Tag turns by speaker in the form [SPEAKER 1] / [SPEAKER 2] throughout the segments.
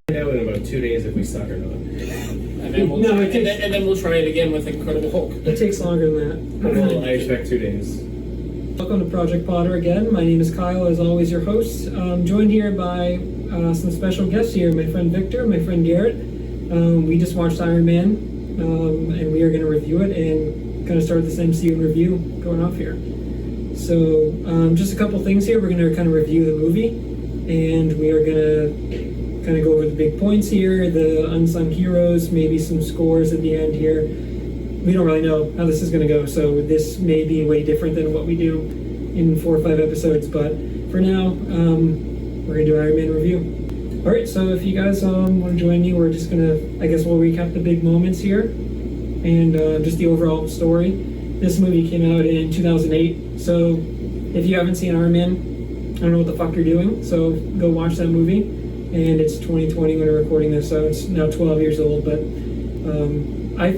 [SPEAKER 1] Find out in about 2 days if we suck or not.
[SPEAKER 2] And then we'll and then we'll try it again with Incredible Hulk.
[SPEAKER 3] It takes longer than that.
[SPEAKER 1] Well, I expect 2 days.
[SPEAKER 3] Welcome to Project Potter again. My name is Kyle, as always, your host. I'm joined here by some special guests here. My friend Victor, my friend Garrett. We just watched Iron Man, and we are going to review it and kind of start this MCU review going off here. So, just a couple things here. We're going to kind of review the movie, and we are going to kind of go over the big points here, the unsung heroes, maybe some scores at the end here. We don't really know how this is going to go, so this may be way different than what we do in 4 or 5 episodes, but for now, we're going to do Iron Man review. Alright, so if you guys want to join me, we're just going to, I guess we'll recap the big moments here, and just the overall story. This movie came out in 2008, so if you haven't seen Iron Man, I don't know what the fuck you're doing, so go watch that movie. And it's 2020 when we're recording this, so it's now 12 years old, but I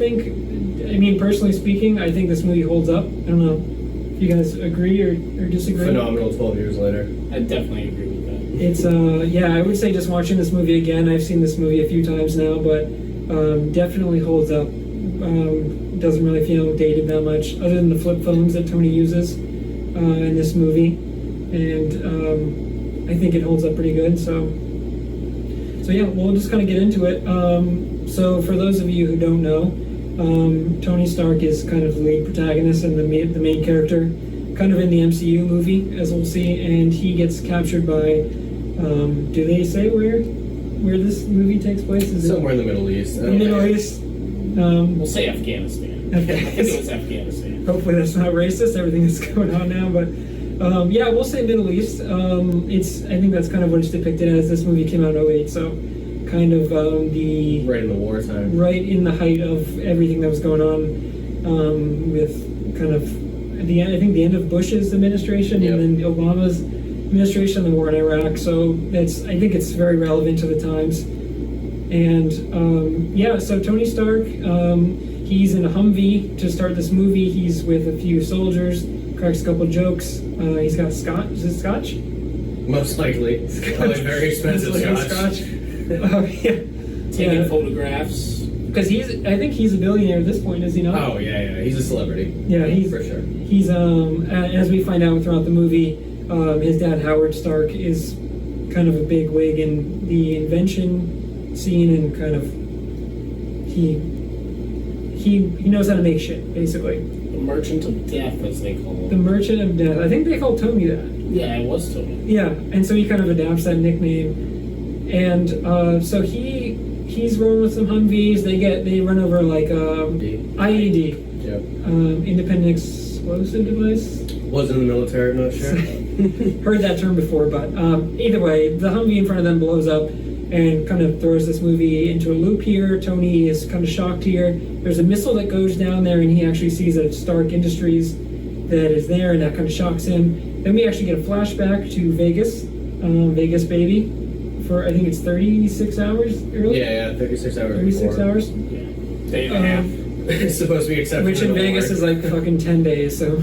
[SPEAKER 3] mean, personally speaking, I think this movie holds up. I don't know if you guys agree or disagree.
[SPEAKER 1] Phenomenal 12 years later.
[SPEAKER 2] I definitely agree with that.
[SPEAKER 3] It's, yeah, I would say just watching this movie again, I've seen this movie a few times now, but definitely holds up. Doesn't really feel dated that much, other than the flip phones that Tony uses in this movie. And I think it holds up pretty good, so yeah, we'll just kind of get into it. So for those of you who don't know, Tony Stark is kind of the lead protagonist and the main character, kind of in the MCU movie, as we'll see, and he gets captured by, do they say where this movie takes place? Is
[SPEAKER 1] somewhere in the Middle East.
[SPEAKER 3] The Middle East?
[SPEAKER 2] We'll say Afghanistan.
[SPEAKER 3] Okay.
[SPEAKER 2] I think it was Afghanistan.
[SPEAKER 3] Hopefully that's not racist, everything that's going on now, but yeah, we'll say Middle East. I think that's kind of what it's depicted as. This movie came out in 2008, so kind of the...
[SPEAKER 1] Right in the wartime.
[SPEAKER 3] Right in the height of everything that was going on with kind of, I think the end of Bush's administration,
[SPEAKER 1] yep,
[SPEAKER 3] and then Obama's administration, the war in Iraq, so I think it's very relevant to the times. And yeah, so Tony Stark, he's in a Humvee to start this movie. He's with a few soldiers, cracks a couple jokes. He's got scotch. Is it scotch?
[SPEAKER 1] Most likely. Probably very expensive scotch.
[SPEAKER 3] Yeah.
[SPEAKER 2] Taking photographs.
[SPEAKER 3] Because I think he's a billionaire at this point, is he not?
[SPEAKER 1] Oh, yeah. He's a celebrity.
[SPEAKER 3] Yeah, he's
[SPEAKER 1] for sure.
[SPEAKER 3] He's, as we find out throughout the movie, his dad, Howard Stark, is kind of a big wig in the invention scene, and kind of, he knows how to make shit, basically.
[SPEAKER 2] The Merchant of Death, as they call him.
[SPEAKER 3] The Merchant of Death. I think they call Tony that.
[SPEAKER 2] Yeah, it was Tony.
[SPEAKER 3] Yeah, and so he kind of adapts that nickname. And so he's rolling with some Humvees. They run over like IED.
[SPEAKER 1] Yep.
[SPEAKER 3] Independent explosive device.
[SPEAKER 1] Wasn't in the military, I'm not sure.
[SPEAKER 3] Heard that term before, but either way, the Humvee in front of them blows up and kind of throws this movie into a loop here. Tony is kind of shocked here. There's a missile that goes down there, and he actually sees that it's Stark Industries that is there, and that kind of shocks him. Then we actually get a flashback to Vegas, Vegas baby, for I think it's 36 hours early.
[SPEAKER 1] Yeah, 36 hours.
[SPEAKER 3] 36
[SPEAKER 1] before.
[SPEAKER 3] hours.
[SPEAKER 2] Yeah. Day and a half.
[SPEAKER 1] It's supposed to be accepted.
[SPEAKER 3] Which in Vegas is like fucking 10 days. So,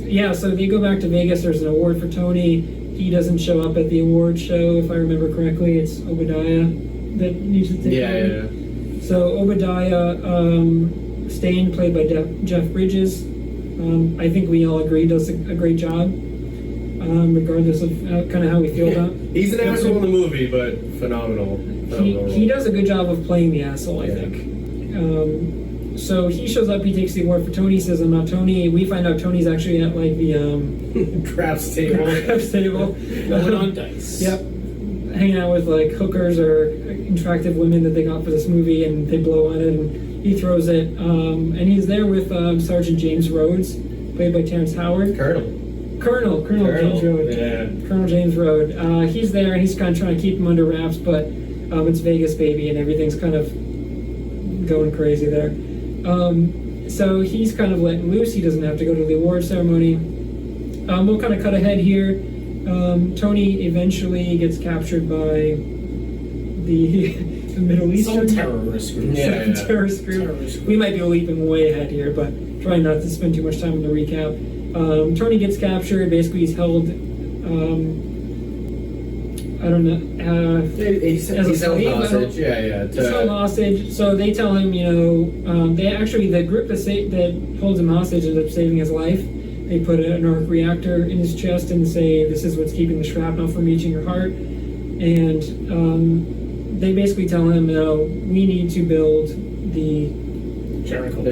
[SPEAKER 3] yeah. So they go back to Vegas. There's an award for Tony. He doesn't show up at the award show, if I remember correctly. It's Obadiah that needs to take over.
[SPEAKER 1] Yeah.
[SPEAKER 3] So Obadiah, Stane, played by Jeff Bridges, I think we all agree does a great job, regardless of kind of how we feel about.
[SPEAKER 1] He's an asshole in the movie, but phenomenal.
[SPEAKER 3] He does a good job of playing the asshole, I think. So he shows up, he takes the award for Tony, says, "I'm not Tony." We find out Tony's actually at like the
[SPEAKER 1] craps table.
[SPEAKER 3] Craps table.
[SPEAKER 2] Going on dice.
[SPEAKER 3] Yep. Hanging out with like hookers or attractive women that they got for this movie, and they blow on it, and he throws it. And he's there with Sergeant James Rhodes, played by Terrence Howard. Colonel James Rhodes.
[SPEAKER 1] Yeah.
[SPEAKER 3] Colonel James Rhodes. He's there, and he's kind of trying to keep him under wraps, but it's Vegas, baby, and everything's kind of going crazy there. So he's kind of letting loose. He doesn't have to go to the award ceremony. We'll kind of cut ahead here. Tony eventually gets captured by the Middle Eastern
[SPEAKER 2] terrorist group.
[SPEAKER 3] Terrorist group. We might be leaping way ahead here, but trying not to spend too much time on the recap. Tony gets captured. Basically, he's held I don't know.
[SPEAKER 1] He's
[SPEAKER 3] as a
[SPEAKER 1] held
[SPEAKER 3] slave,
[SPEAKER 1] hostage. Yeah.
[SPEAKER 3] He's held hostage. So they tell him, the group that holds him hostage ends up saving his life. They put an arc reactor in his chest and say, "This is what's keeping the shrapnel from reaching your heart." And they basically tell him, we need to build the Jericho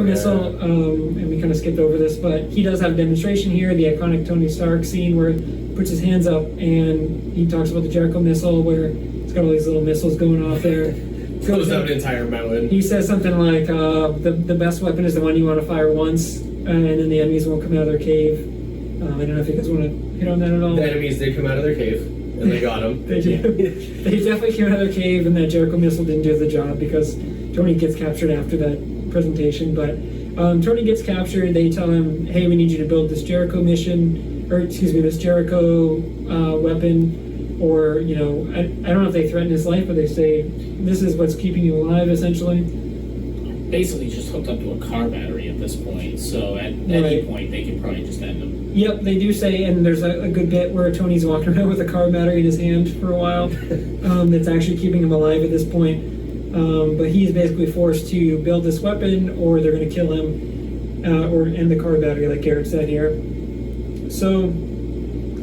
[SPEAKER 3] missile. And we kind of skipped over this, but he does have a demonstration here, the iconic Tony Stark scene where he puts his hands up and he talks about the Jericho missile, where it's got all these little missiles going off there.
[SPEAKER 1] Blows up an entire mountain.
[SPEAKER 3] He says something like, the best weapon is the one you want to fire once, and then the enemies won't come out of their cave. I don't know if you guys want to hit on that at all.
[SPEAKER 1] The enemies did come out of their cave, and they got him.
[SPEAKER 3] They definitely came out of their cave, and that Jericho missile didn't do the job because Tony gets captured after that presentation. But Tony gets captured. They tell him, "Hey, we need you to build this Jericho this Jericho weapon." Or, I don't know if they threaten his life, but they say, "This is what's keeping you alive," essentially.
[SPEAKER 2] Basically, just hooked up to a car battery at this point. So at any point, they can probably just end him.
[SPEAKER 3] Yep, they do say, and there's a good bit where Tony's walking around with a car battery in his hand for a while. That's actually keeping him alive at this point. But he's basically forced to build this weapon, or they're going to kill him, or end the car battery, like Garrett said here. So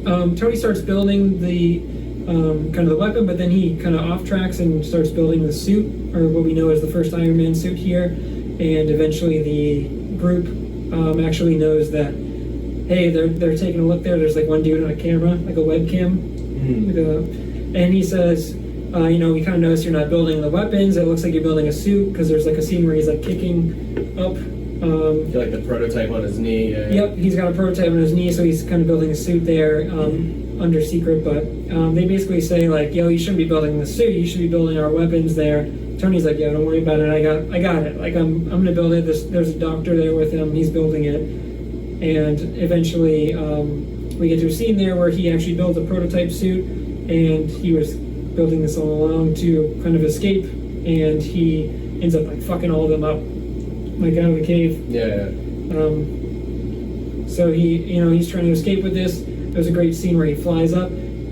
[SPEAKER 3] Tony starts building the kind of the weapon, but then he kind of off tracks and starts building the suit, or what we know as the first Iron Man suit here. And eventually the group actually knows that, hey, they're taking a look there. There's like one dude on a camera, like a webcam. And he says, we kind of noticed you're not building the weapons. It looks like you're building a suit, because there's like a scene where he's like kicking up.
[SPEAKER 1] Like the prototype on his knee.
[SPEAKER 3] Yep, he's got a prototype on his knee, so he's kind of building a suit there under secret. But they basically say like, "Yo, you shouldn't be building the suit. You should be building our weapons there." Tony's like, "Yeah, don't worry about it. I got it. Like I'm gonna build it." There's a doctor there with him. He's building it, and eventually we get to a scene there where he actually builds a prototype suit, and he was building this all along to kind of escape, and he ends up like fucking all of them up, like out of the cave.
[SPEAKER 1] Yeah.
[SPEAKER 3] So he's trying to escape with this. There's a great scene where he flies up,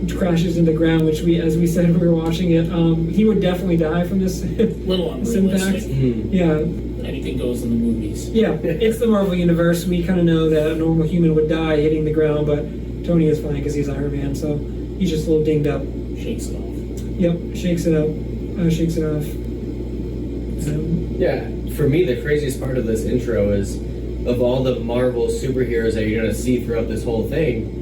[SPEAKER 3] crashes into the ground, which as we said when we were watching it, he would definitely die from this.
[SPEAKER 2] Little unrealistic.
[SPEAKER 3] Yeah.
[SPEAKER 2] Anything goes in the movies.
[SPEAKER 3] Yeah, it's the Marvel Universe. We kind of know that a normal human would die hitting the ground, but Tony is fine because he's Iron Man, so he's just a little dinged up.
[SPEAKER 2] Shakes it off.
[SPEAKER 3] Yep, shakes it off.
[SPEAKER 1] Yeah, for me, the craziest part of this intro is, of all the Marvel superheroes that you're going to see throughout this whole thing,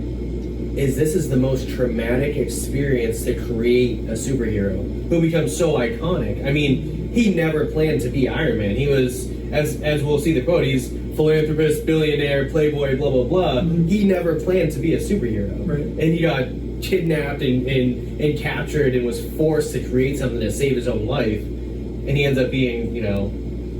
[SPEAKER 1] this is the most traumatic experience to create a superhero who becomes so iconic. I mean, he never planned to be Iron Man. He was, as we'll see the quote, he's philanthropist, billionaire, playboy, blah, blah, blah. Mm-hmm. He never planned to be a superhero.
[SPEAKER 3] Right.
[SPEAKER 1] And he got kidnapped and captured and was forced to create something to save his own life. And he ends up being,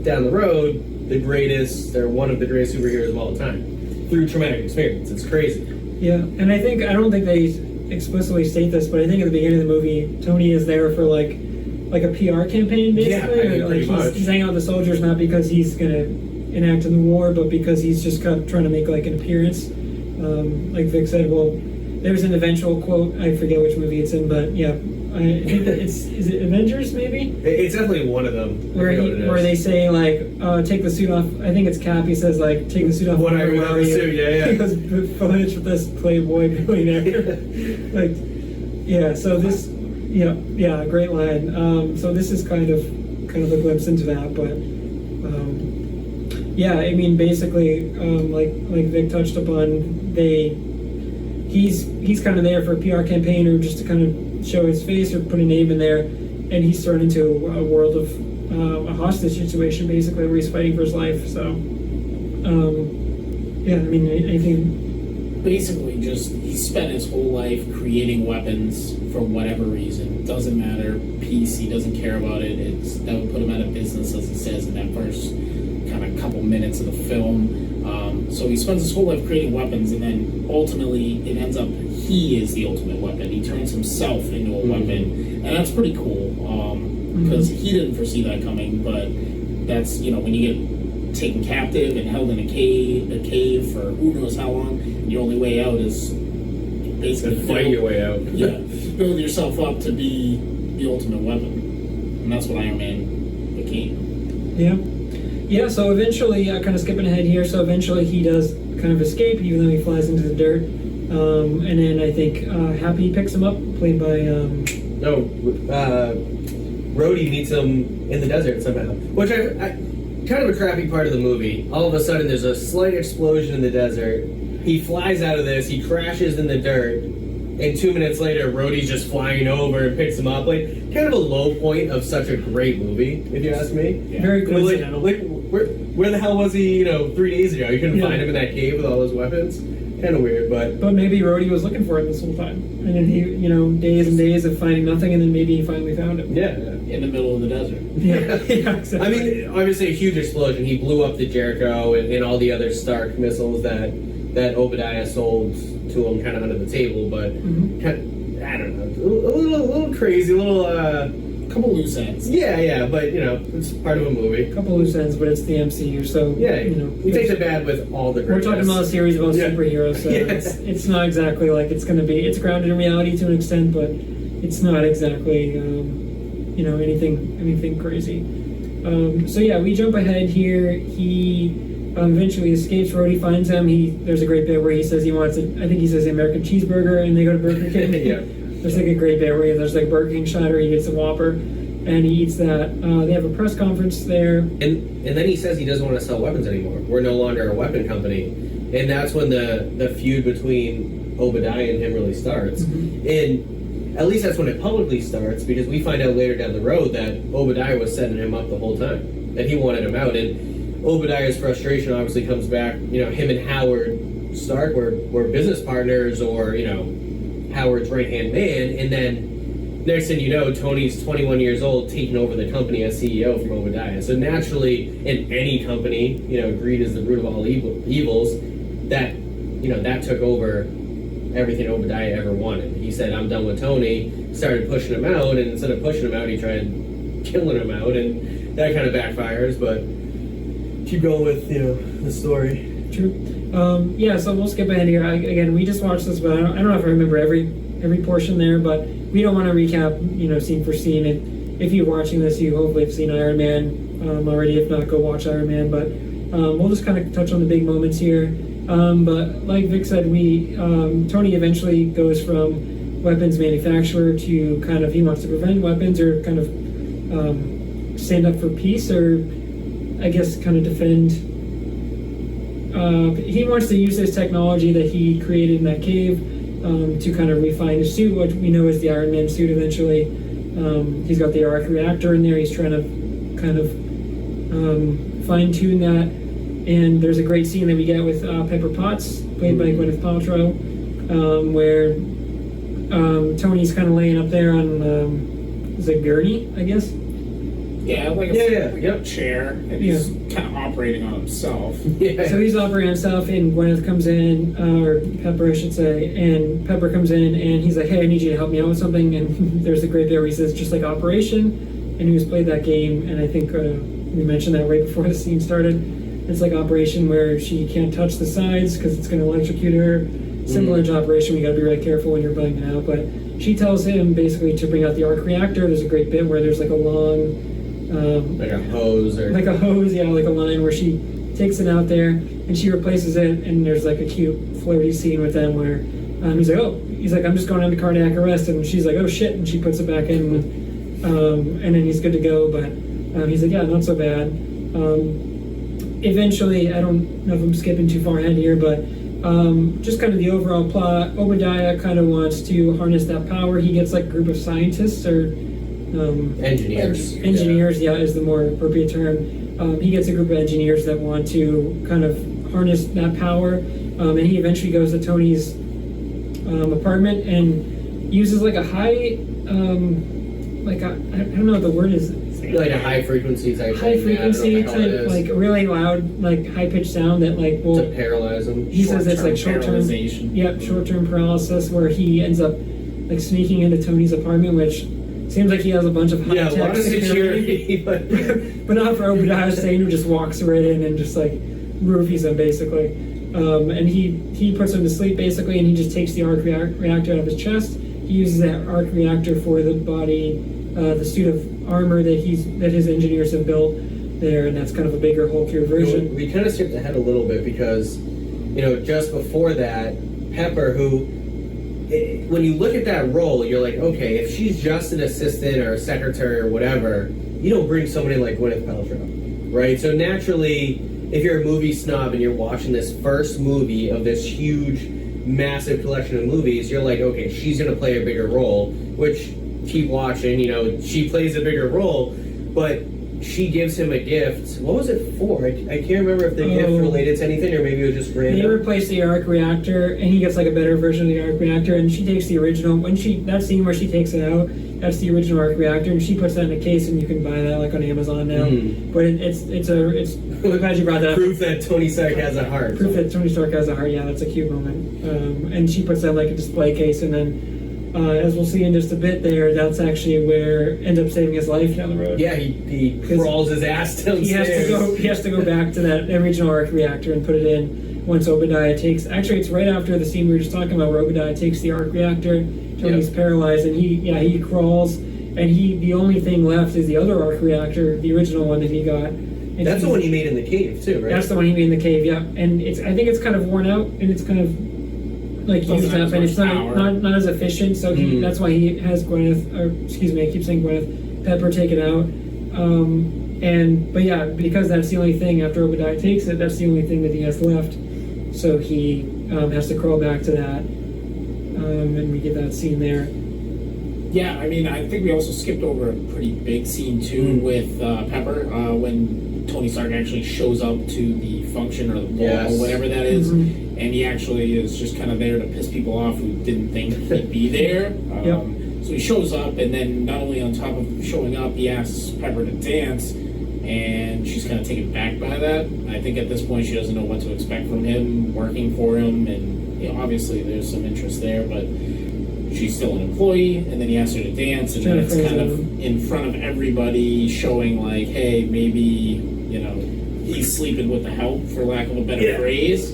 [SPEAKER 1] down the road, the greatest, or one of the greatest superheroes of all time through traumatic experience. It's crazy.
[SPEAKER 3] Yeah, and I don't think they explicitly state this, but I think at the beginning of the movie, Tony is there for like a PR campaign, basically.
[SPEAKER 1] Yeah, pretty much.
[SPEAKER 3] He's hanging out with the soldiers not because he's gonna enact in the war, but because he's just kind of trying to make like an appearance. Like Vic said, well, there's an eventual quote. I forget which movie it's in, but yeah. I think is it Avengers, maybe?
[SPEAKER 1] It's definitely one of them.
[SPEAKER 3] Where they say, like, take the suit off. I think it's Cap. He says, like, take the suit off.
[SPEAKER 1] When I remember the suit, yeah.
[SPEAKER 3] He goes, fudge with this playboy billionaire. Like, yeah, so this, yeah, great line. So this is kind of a glimpse into that, but, yeah, I mean, basically, like Vic touched upon, he's kind of there for a PR campaign or just to kind of show his face or put a name in there, and he's thrown into a world of a hostage situation, basically, where he's fighting for his life. So, yeah, I mean, anything.
[SPEAKER 2] Basically, just he spent his whole life creating weapons for whatever reason. Doesn't matter. Peace. He doesn't care about it. That would put him out of business, as he says in that first kind of couple minutes of the film. So he spends his whole life creating weapons, and then ultimately it ends up he is the ultimate weapon. He turns himself into a weapon, and that's pretty cool because he didn't foresee that coming. But that's when you get taken captive and held in a cave for who knows how long, your only way out is basically
[SPEAKER 1] fight your way out.
[SPEAKER 2] Yeah, build yourself up to be the ultimate weapon, and that's what Iron Man became.
[SPEAKER 3] Yeah. So eventually, kind of skipping ahead here. So eventually, he does kind of escape, even though he flies into the dirt. And then I think Happy picks him up, played by.
[SPEAKER 1] Rhodey meets him in the desert somehow, which I kind of a crappy part of the movie. All of a sudden, there's a slight explosion in the desert. He flies out of this. He crashes in the dirt. And 2 minutes later, Rhodey's just flying over and picks him up. Like, kind of a low point of such a great movie, if you ask me.
[SPEAKER 3] Yeah. Very coincidental.
[SPEAKER 1] Where the hell was he, 3 days ago? You couldn't find him in that cave with all those weapons? Kind of weird, but
[SPEAKER 3] maybe Rhodey was looking for it this whole time. And then he, days and days of finding nothing, and then maybe he finally found it.
[SPEAKER 1] Yeah.
[SPEAKER 2] In the middle of the desert.
[SPEAKER 3] Yeah, exactly.
[SPEAKER 1] I mean, obviously a huge explosion. He blew up the Jericho and all the other Stark missiles that Obadiah sold to him kind of under the table, but I don't know, a little crazy,
[SPEAKER 2] Couple loose ends.
[SPEAKER 1] Yeah, but it's part of a movie.
[SPEAKER 3] A couple loose ends, but it's the MCU, so
[SPEAKER 1] you take the bad with all the greatness.
[SPEAKER 3] We're talking about a series about superheroes, so it's not exactly like it's going to be. It's grounded in reality to an extent, but it's not exactly anything crazy. We jump ahead here. He eventually escapes. Rhodey finds him. There's a great bit where he says he wants I think he says the American cheeseburger, and they go to Burger King.
[SPEAKER 1] Yeah.
[SPEAKER 3] There's like a great bit where there's like Burger King shot, or he gets a Whopper, and he eats that. They have a press conference there.
[SPEAKER 1] And then he says he doesn't want to sell weapons anymore. We're no longer a weapon company. And that's when the feud between Obadiah and him really starts. And at least that's when it publicly starts, because we find out later down the road that Obadiah was setting him up the whole time, that he wanted him out. And Obadiah's frustration obviously comes back. Him and Howard Stark were business partners, or Howard's right-hand man, and then next thing you know, Tony's 21 years old, taking over the company as CEO from Obadiah. So naturally, in any company, greed is the root of all evils. That took over everything Obadiah ever wanted. He said, "I'm done with Tony." Started pushing him out, and instead of pushing him out, he tried killing him out, and that kind of backfires. But keep going with the story.
[SPEAKER 3] True. So we'll skip ahead here. Again, we just watched this, but I don't know if I remember every portion there, but we don't want to recap, scene for scene. And if you're watching this, you hopefully have seen Iron Man already. If not, go watch Iron Man. But we'll just kind of touch on the big moments here. But like Vic said, Tony eventually goes from weapons manufacturer to kind of, he wants to prevent weapons, or kind of stand up for peace, or I guess kind of defend. He wants to use this technology that he created in that cave to kind of refine his suit, what we know is the Iron Man suit eventually. He's got the arc reactor in there. He's trying to kind of fine-tune that. And there's a great scene that we get with Pepper Potts, played by Gwyneth Paltrow, where Tony's kind of laying up there on, is it gurney, I guess?
[SPEAKER 2] Yeah, like a chair, and he's kind of operating on himself.
[SPEAKER 3] Yeah. So he's operating on himself, and Gwyneth comes in, or Pepper, I should say, and Pepper comes in, and he's like, "Hey, I need you to help me out with something." And there's a great bit where he says, "Just like Operation," and who's played that game, and I think we mentioned that right before the scene started. It's like Operation, where she can't touch the sides because it's going to electrocute her. Similar to Operation, we got to be really careful when you're playing it out. But she tells him basically to bring out the arc reactor. There's a great bit where there's like a long.
[SPEAKER 1] Like a hose, like
[SPEAKER 3] a line where she takes it out there and she replaces it, and there's like a cute flirty scene with them where he's like, "I'm just going into cardiac arrest," and she's like, "Oh shit," and she puts it back in, and then he's good to go. But he's like, "Yeah, not so bad." Eventually, I don't know if I'm skipping too far ahead here, but just kind of the overall plot. Obadiah kind of wants to harness that power. He gets like a group of scientists, or
[SPEAKER 1] engineers
[SPEAKER 3] is the more appropriate term. He gets a group of engineers that want to kind of harness that power, and he eventually goes to Tony's apartment and uses like a high I don't know what the word is,
[SPEAKER 1] like a high frequency type
[SPEAKER 3] like really loud, like high pitched sound that like will
[SPEAKER 1] to paralyze him.
[SPEAKER 3] He says it's like short-term paralysis, where he ends up like sneaking into Tony's apartment, which seems like he has a bunch of high-tech
[SPEAKER 1] a lot of security,
[SPEAKER 3] but not for Obadiah. Stane, who just walks right in and just like roofies him basically. And he puts him to sleep basically, and he just takes the arc reactor out of his chest. He uses that arc reactor for the body, the suit of armor that his engineers have built there, and that's kind of a bigger, hulkier version.
[SPEAKER 1] We kind of skipped ahead a little bit because, just before that, Pepper, who, when you look at that role, you're like, okay, if she's just an assistant or a secretary or whatever, you don't bring somebody like Gwyneth Paltrow, right? So naturally, if you're a movie snob and you're watching this first movie of this huge, massive collection of movies, you're like, okay, she's going to play a bigger role, which, keep watching, she plays a bigger role, but she gives him a gift. What was it for? I can't remember if the gift related to anything or maybe it was just random.
[SPEAKER 3] They replace the arc reactor, and he gets like a better version of the arc reactor, and she takes the original. That scene where she takes it out, that's the original arc reactor, and she puts that in a case, and you can buy that like on Amazon now. But it's I'm glad you brought that up.
[SPEAKER 1] Proof that Tony Stark has a heart.
[SPEAKER 3] Proof that Tony Stark has a heart. Yeah, that's a cute moment. And she puts that in like a display case, and then. As we'll see in just a bit there, that's actually where ends up saving his life down the road.
[SPEAKER 1] Yeah, he crawls his ass downstairs.
[SPEAKER 3] He has to go back to that original arc reactor and put it in once Obadiah takes... Actually, it's right after the scene we were just talking about where Obadiah takes the arc reactor. Tony's paralyzed, and he crawls, and the only thing left is the other arc reactor, the original one that he got. And
[SPEAKER 1] that's the one he made in the cave, too, right?
[SPEAKER 3] That's the one he made in the cave, yeah. And I think it's kind of worn out, and it's kind of... used up, and it's not as efficient, so that's why he has I keep saying Gwyneth, Pepper take it out. But yeah, because that's the only thing after Obadiah takes it, that's the only thing that he has left. So he has to crawl back to that, and we get that scene there.
[SPEAKER 2] Yeah, I mean, I think we also skipped over a pretty big scene too with Pepper when Tony Stark actually shows up to the function or the ball or whatever that is. And he actually is just kind of there to piss people off who didn't think he'd be there. So he shows up, and then not only on top of showing up, he asks Pepper to dance, and she's kind of taken back by that. I think at this point she doesn't know what to expect from him, working for him, and obviously there's some interest there, but she's still an employee, and then he asks her to dance, and then it's kind of in front of everybody showing like, hey, maybe, he's sleeping with the help, for lack of a better phrase.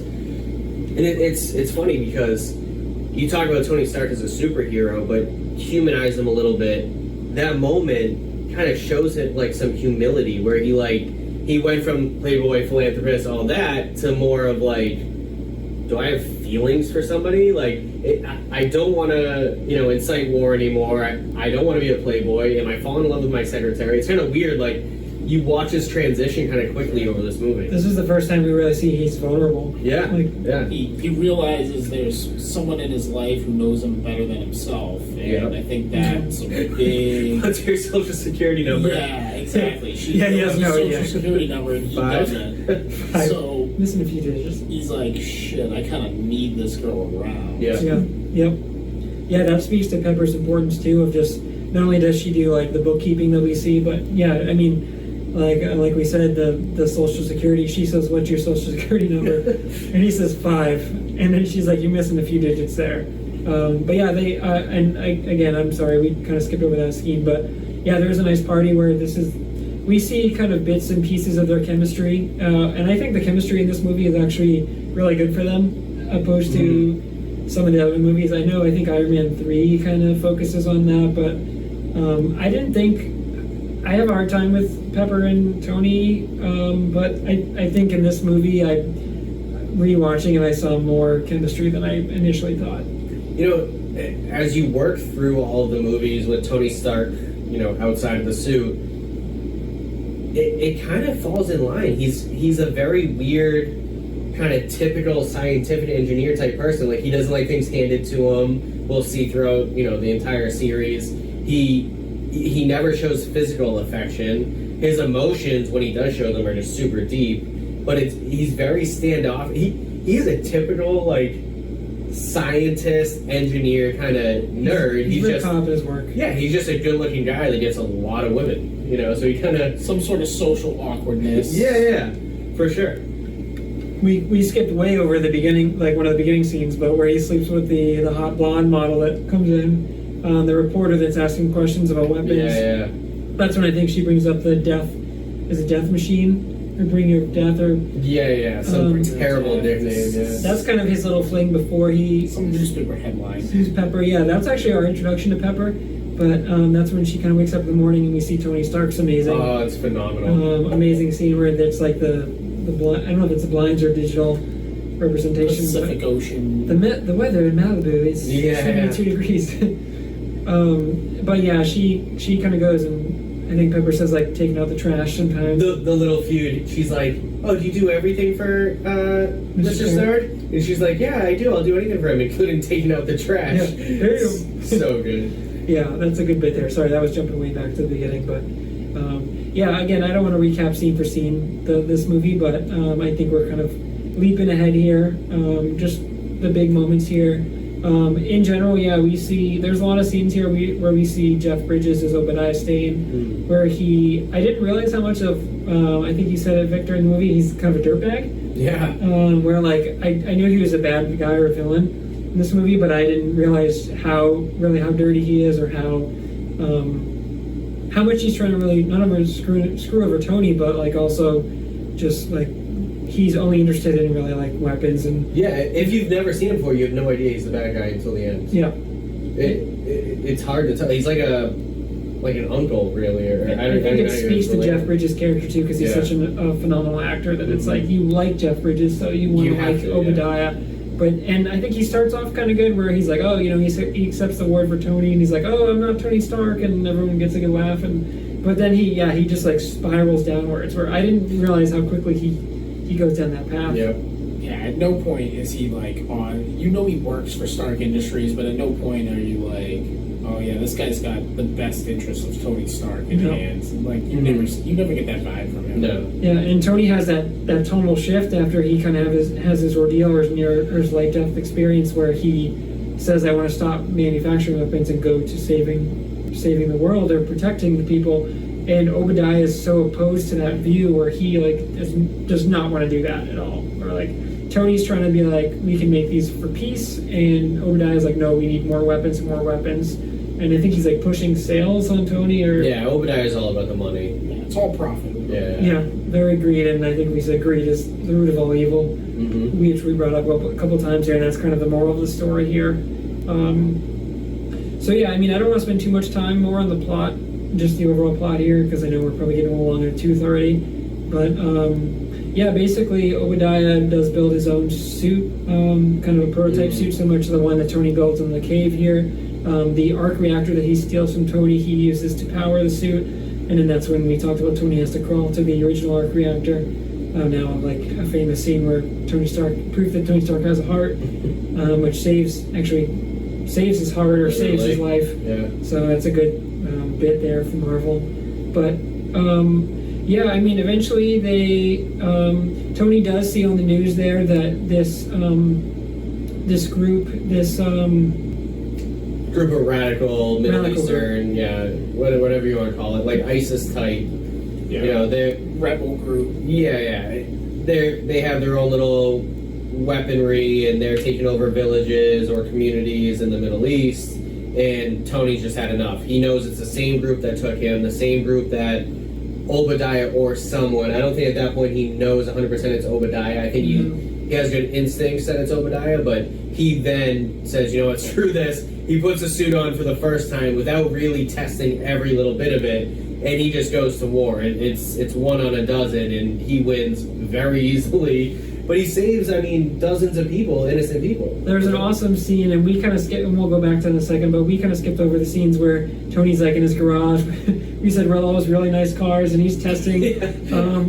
[SPEAKER 1] And it's funny because you talk about Tony Stark as a superhero, but humanize him a little bit. That moment kind of shows it like some humility, where he went from playboy, philanthropist, all that, to more of like, do I have feelings for somebody? Like, I don't want to, incite war anymore. I don't want to be a playboy. Am I falling in love with my secretary? It's kind of weird, like, you watch his transition kind of quickly over this movie.
[SPEAKER 3] This is the first time we really see he's vulnerable.
[SPEAKER 1] Yeah,
[SPEAKER 2] He realizes there's someone in his life who knows him better than himself, and I think that's a big...
[SPEAKER 1] What's your social security number?
[SPEAKER 2] Yeah, exactly.
[SPEAKER 3] He has no idea.
[SPEAKER 2] Social security number, and he doesn't. So
[SPEAKER 3] missing a few digits.
[SPEAKER 2] He's like, shit, I kind of need this girl around.
[SPEAKER 3] Yeah, that speaks to Pepper's importance too, of just, not only does she do like the bookkeeping that we see, but I mean, like we said, the social security, she says, what's your social security number? And he says 5, and then she's like, you're missing a few digits there. But yeah, again, I'm sorry, we kind of skipped over that scheme, but yeah, there's a nice party where we see kind of bits and pieces of their chemistry, and I think the chemistry in this movie is actually really good for them, opposed to some of the other movies. I think Iron Man 3 kind of focuses on that, but I have a hard time with Pepper and Tony, but I think in this movie, rewatching it, I saw more chemistry than I initially thought.
[SPEAKER 1] As you work through all of the movies with Tony Stark, outside of the suit, it kind of falls in line. He's a very weird, kind of typical scientific engineer type person. Like, he doesn't like things handed to him. We'll see throughout, the entire series. He never shows physical affection. His emotions, when he does show them, are just super deep. But he's very standoff. He's a typical, like, scientist, engineer kind of nerd.
[SPEAKER 3] He's just top of his work.
[SPEAKER 1] Yeah, he's just a good-looking guy that gets a lot of women. So he kind of...
[SPEAKER 2] Some sort of social awkwardness.
[SPEAKER 1] Yeah, for sure.
[SPEAKER 3] We skipped way over the beginning, like one of the beginning scenes, but where he sleeps with the hot blonde model that comes in. The reporter that's asking questions about weapons.
[SPEAKER 1] Yeah.
[SPEAKER 3] That's when I think she brings up the death machine. or bring your death, or
[SPEAKER 1] some terrible nickname. Yeah.
[SPEAKER 3] that's kind of his little fling before he
[SPEAKER 2] Some newspaper headline.
[SPEAKER 3] sees Pepper. Yeah, that's actually our introduction to Pepper. But that's when she kind of wakes up in the morning and we see Tony Stark's amazing.
[SPEAKER 1] Oh, it's phenomenal.
[SPEAKER 3] Amazing scene where it's like the I don't know if it's the blinds or digital representation.
[SPEAKER 2] Pacific Ocean.
[SPEAKER 3] The weather in Malibu is 72 degrees. But yeah, she kind of goes, and I think Pepper says like taking out the trash sometimes.
[SPEAKER 1] The little feud. She's like, "Oh, do you do everything for Mr. Stark?" And she's like, "Yeah, I do. I'll do anything for him, including taking out the trash."
[SPEAKER 3] Yeah, there you go.
[SPEAKER 1] So good.
[SPEAKER 3] Yeah, that's a good bit there. Sorry, that was jumping way back to the beginning, but yeah, again, I don't want to recap scene for scene this movie, but I think we're kind of leaping ahead here. Just the big moments here. In general, yeah, we see there's a lot of scenes here where we see Jeff Bridges as Obadiah Stane, where I didn't realize how much of I think you said it, Victor, in the movie, he's kind of a dirtbag.
[SPEAKER 1] Yeah.
[SPEAKER 3] Where like I knew he was a bad guy or a villain in this movie, but I didn't realize how dirty he is, or how much he's trying to really not only screw over Tony, but like also just like he's only interested in really like weapons. And
[SPEAKER 1] yeah, if you've never seen him before, you have no idea he's the bad guy until the end.
[SPEAKER 3] Yeah,
[SPEAKER 1] it's hard to tell. He's like an uncle, really. Or
[SPEAKER 3] I think it speaks to Jeff Bridges' character too, because he's such a phenomenal actor that it's like you like Jeff Bridges, so you want to like Obadiah. Yeah. And I think he starts off kind of good, where he's like, oh, he accepts the award for Tony, and he's like, oh, I'm not Tony Stark, and everyone gets a good laugh. But then he just like spirals downwards, where I didn't realize how quickly he goes down that path.
[SPEAKER 1] Yeah.
[SPEAKER 2] Yeah, at no point is he like on. He works for Stark Industries, but at no point are you like, oh yeah, this guy's got the best interests of Tony Stark in hand. Like you never get that vibe from him.
[SPEAKER 1] No.
[SPEAKER 3] Yeah, and Tony has that tonal shift after he kind of has his ordeal or his life death experience, where he says, I want to stop manufacturing weapons and go to saving the world or protecting the people. And Obadiah is so opposed to that view, where he like does not want to do that at all. Or like Tony's trying to be like, we can make these for peace, and Obadiah's like, no, we need more weapons. And I think he's like pushing sales on Tony, or
[SPEAKER 1] Obadiah's all about the money.
[SPEAKER 2] Yeah, it's all profit.
[SPEAKER 3] Yeah, very greed, and I think we said greed is the root of all evil, which we brought up a couple times here, and that's kind of the moral of the story here. So yeah, I mean, I don't want to spend too much time more on the plot, just the overall plot here, because I know we're probably getting a little longer tooth already. But yeah, basically Obadiah does build his own suit, kind of a prototype suit, similar to the one that Tony built in the cave here. The arc reactor that he steals from Tony, he uses to power the suit, and then that's when we talked about Tony has to crawl to the original arc reactor. Now, like a famous scene where proof that Tony Stark has a heart, which saves his heart or saves his life. Yeah. So that's a good bit there from Marvel. But yeah, I mean, eventually Tony does see on the news there that this group
[SPEAKER 1] of radical Middle Eastern, whatever you want to call it, like ISIS type. They're
[SPEAKER 2] rebel group.
[SPEAKER 1] They have their own little weaponry, and they're taking over villages or communities in the Middle East. And Tony's just had enough. He knows it's the same group that took him, the same group that Obadiah or someone. I don't think at that point he knows 100% it's Obadiah. I think he has good instincts that it's Obadiah, but he then says, you know what, screw this. He puts a suit on for the first time without really testing every little bit of it, and he just goes to war. And it's one on a dozen, and he wins very easily. But he saves, dozens of people, innocent people.
[SPEAKER 3] There's an awesome scene, and we kind of skipped, and we'll go back to it in a second, but we kind of skipped over the scenes where Tony's like in his garage. We said all those really nice cars, and he's testing.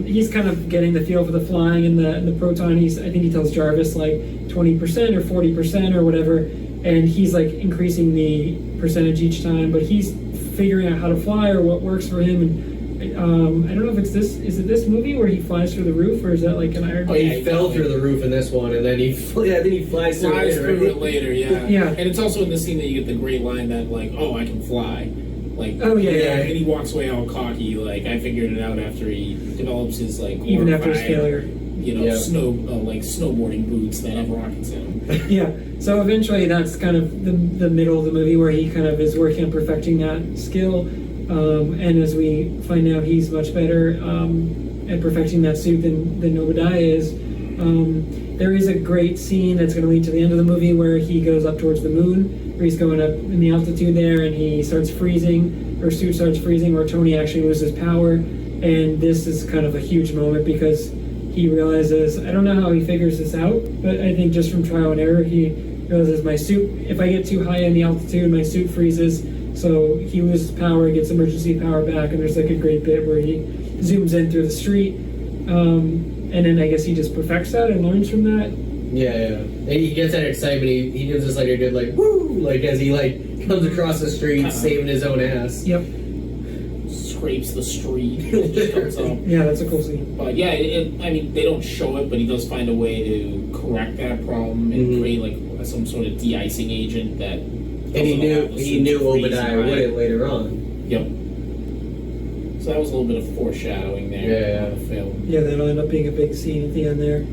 [SPEAKER 3] He's kind of getting the feel for the flying and the proton. I think he tells Jarvis like 20% or 40% or whatever, and he's like increasing the percentage each time, but he's figuring out how to fly or what works for him. And I don't know if it's this. Is it this movie where he flies through the roof, or is that like an Iron Man?
[SPEAKER 1] Oh, he fell through the roof in this one, and then he flies through
[SPEAKER 2] it later.
[SPEAKER 3] Yeah.
[SPEAKER 2] And it's also in this scene that you get the great line that like, "Oh, I can fly." Like,
[SPEAKER 3] and
[SPEAKER 2] he walks away all cocky, like I figured it out after he develops his like
[SPEAKER 3] even after his failure.
[SPEAKER 2] Snowboarding boots that have rockets in them.
[SPEAKER 3] Yeah. So eventually, that's kind of the middle of the movie where he kind of is working on perfecting that skill. And as we find out, he's much better. at perfecting that suit than Obadiah is. There is a great scene that's going to lead to the end of the movie where he goes up towards the moon, where he's going up in the altitude there, and he starts freezing, or suit starts freezing, where Tony actually loses power. And this is kind of a huge moment because he realizes, I don't know how he figures this out, but I think just from trial and error, he realizes my suit, if I get too high in the altitude, my suit freezes, so he loses power, gets emergency power back, and there's like a great bit where he zooms in through the street, and then I guess he just perfects that and learns from that.
[SPEAKER 1] Yeah. And he gets that excitement. He gives us like a good like woo, like as he like comes across the street saving his own ass.
[SPEAKER 3] Yep.
[SPEAKER 2] Scrapes the street. Just comes up.
[SPEAKER 3] Yeah, that's a cool scene.
[SPEAKER 2] But yeah, I mean, they don't show it, but he does find a way to correct that problem and create like some sort of de-icing agent that.
[SPEAKER 1] And he knew Obadiah wouldn't later on.
[SPEAKER 2] Yep. So that was a little bit of foreshadowing there on the film.
[SPEAKER 3] Yeah, that'll end up being a big scene at the end there.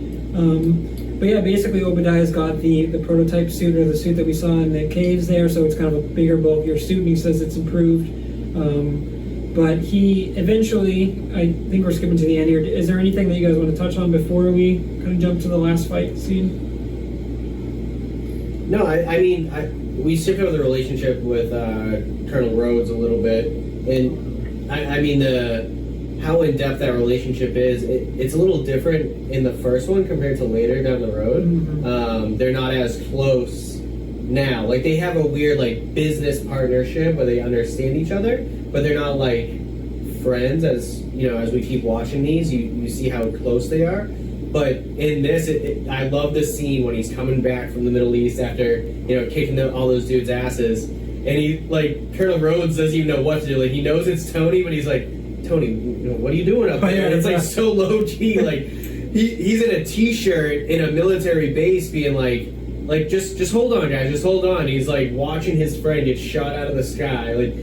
[SPEAKER 3] But yeah, basically Obadiah's got the prototype suit, or the suit that we saw in the caves there, so it's kind of a bigger, bulkier suit, and he says it's improved. But he eventually, I think we're skipping to the end here. Is there anything that you guys want to touch on before we kind of jump to the last fight scene?
[SPEAKER 1] No, I mean, we skipped over the relationship with Colonel Rhodes a little bit, and I mean how in depth that relationship is. It's a little different in the first one compared to later down the road. Mm-hmm. They're not as close now. Like they have a weird like business partnership where they understand each other, but they're not like friends. As you know, as we keep watching these, you see how close they are. But in this, I love this scene when he's coming back from the Middle East after, kicking all those dudes' asses. And he, like, Colonel Rhodes doesn't even know what to do. Like, he knows it's Tony, but he's like, Tony, what are you doing up there? And it's, like, so low-key. Like, he's in a T-shirt in a military base being like, just hold on, guys, just hold on. He's, like, watching his friend get shot out of the sky. Like,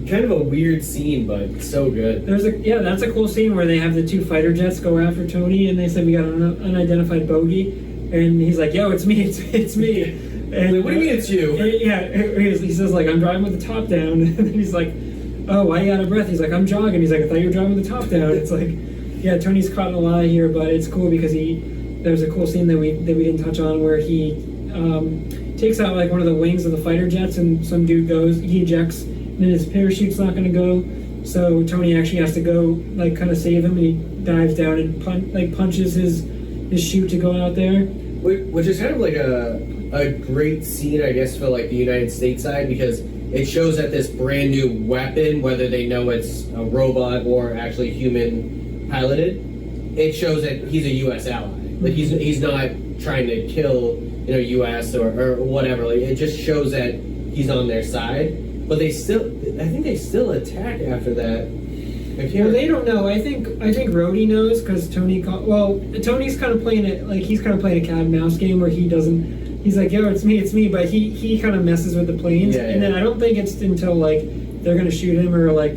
[SPEAKER 1] kind of a weird scene, but so good. That's a cool scene where they have the two fighter jets go after Tony, and they said we got an unidentified bogey, and he's like, "Yo, it's me, it's me." And like, what do you mean it's you?
[SPEAKER 3] Yeah, he says like, "I'm driving with the top down," and then he's like, "Oh, why are you out of breath?" He's like, "I'm jogging." He's like, "I thought you were driving with the top down." It's like, yeah, Tony's caught in a lie here, but it's cool because there's a cool scene that we didn't touch on where he takes out like one of the wings of the fighter jets, and some dude he ejects. And his parachute's not going to go, so Tony actually has to go, like, kind of save him, and he dives down and punches his chute to go out there.
[SPEAKER 1] Which is kind of like a great scene, I guess, for, like, the United States side, because it shows that this brand new weapon, whether they know it's a robot or actually human piloted, it shows that he's a U.S. ally. Like, he's not trying to kill, U.S. or whatever. Like, it just shows that he's on their side. But I think they still attack after that.
[SPEAKER 3] Well, they don't know. I think Rhodey knows because Tony's kind of playing it like he's kind of playing a cat and mouse game where he doesn't. He's like, "Yo, it's me," but he kind of messes with the planes, and then I don't think it's until like they're gonna shoot him or like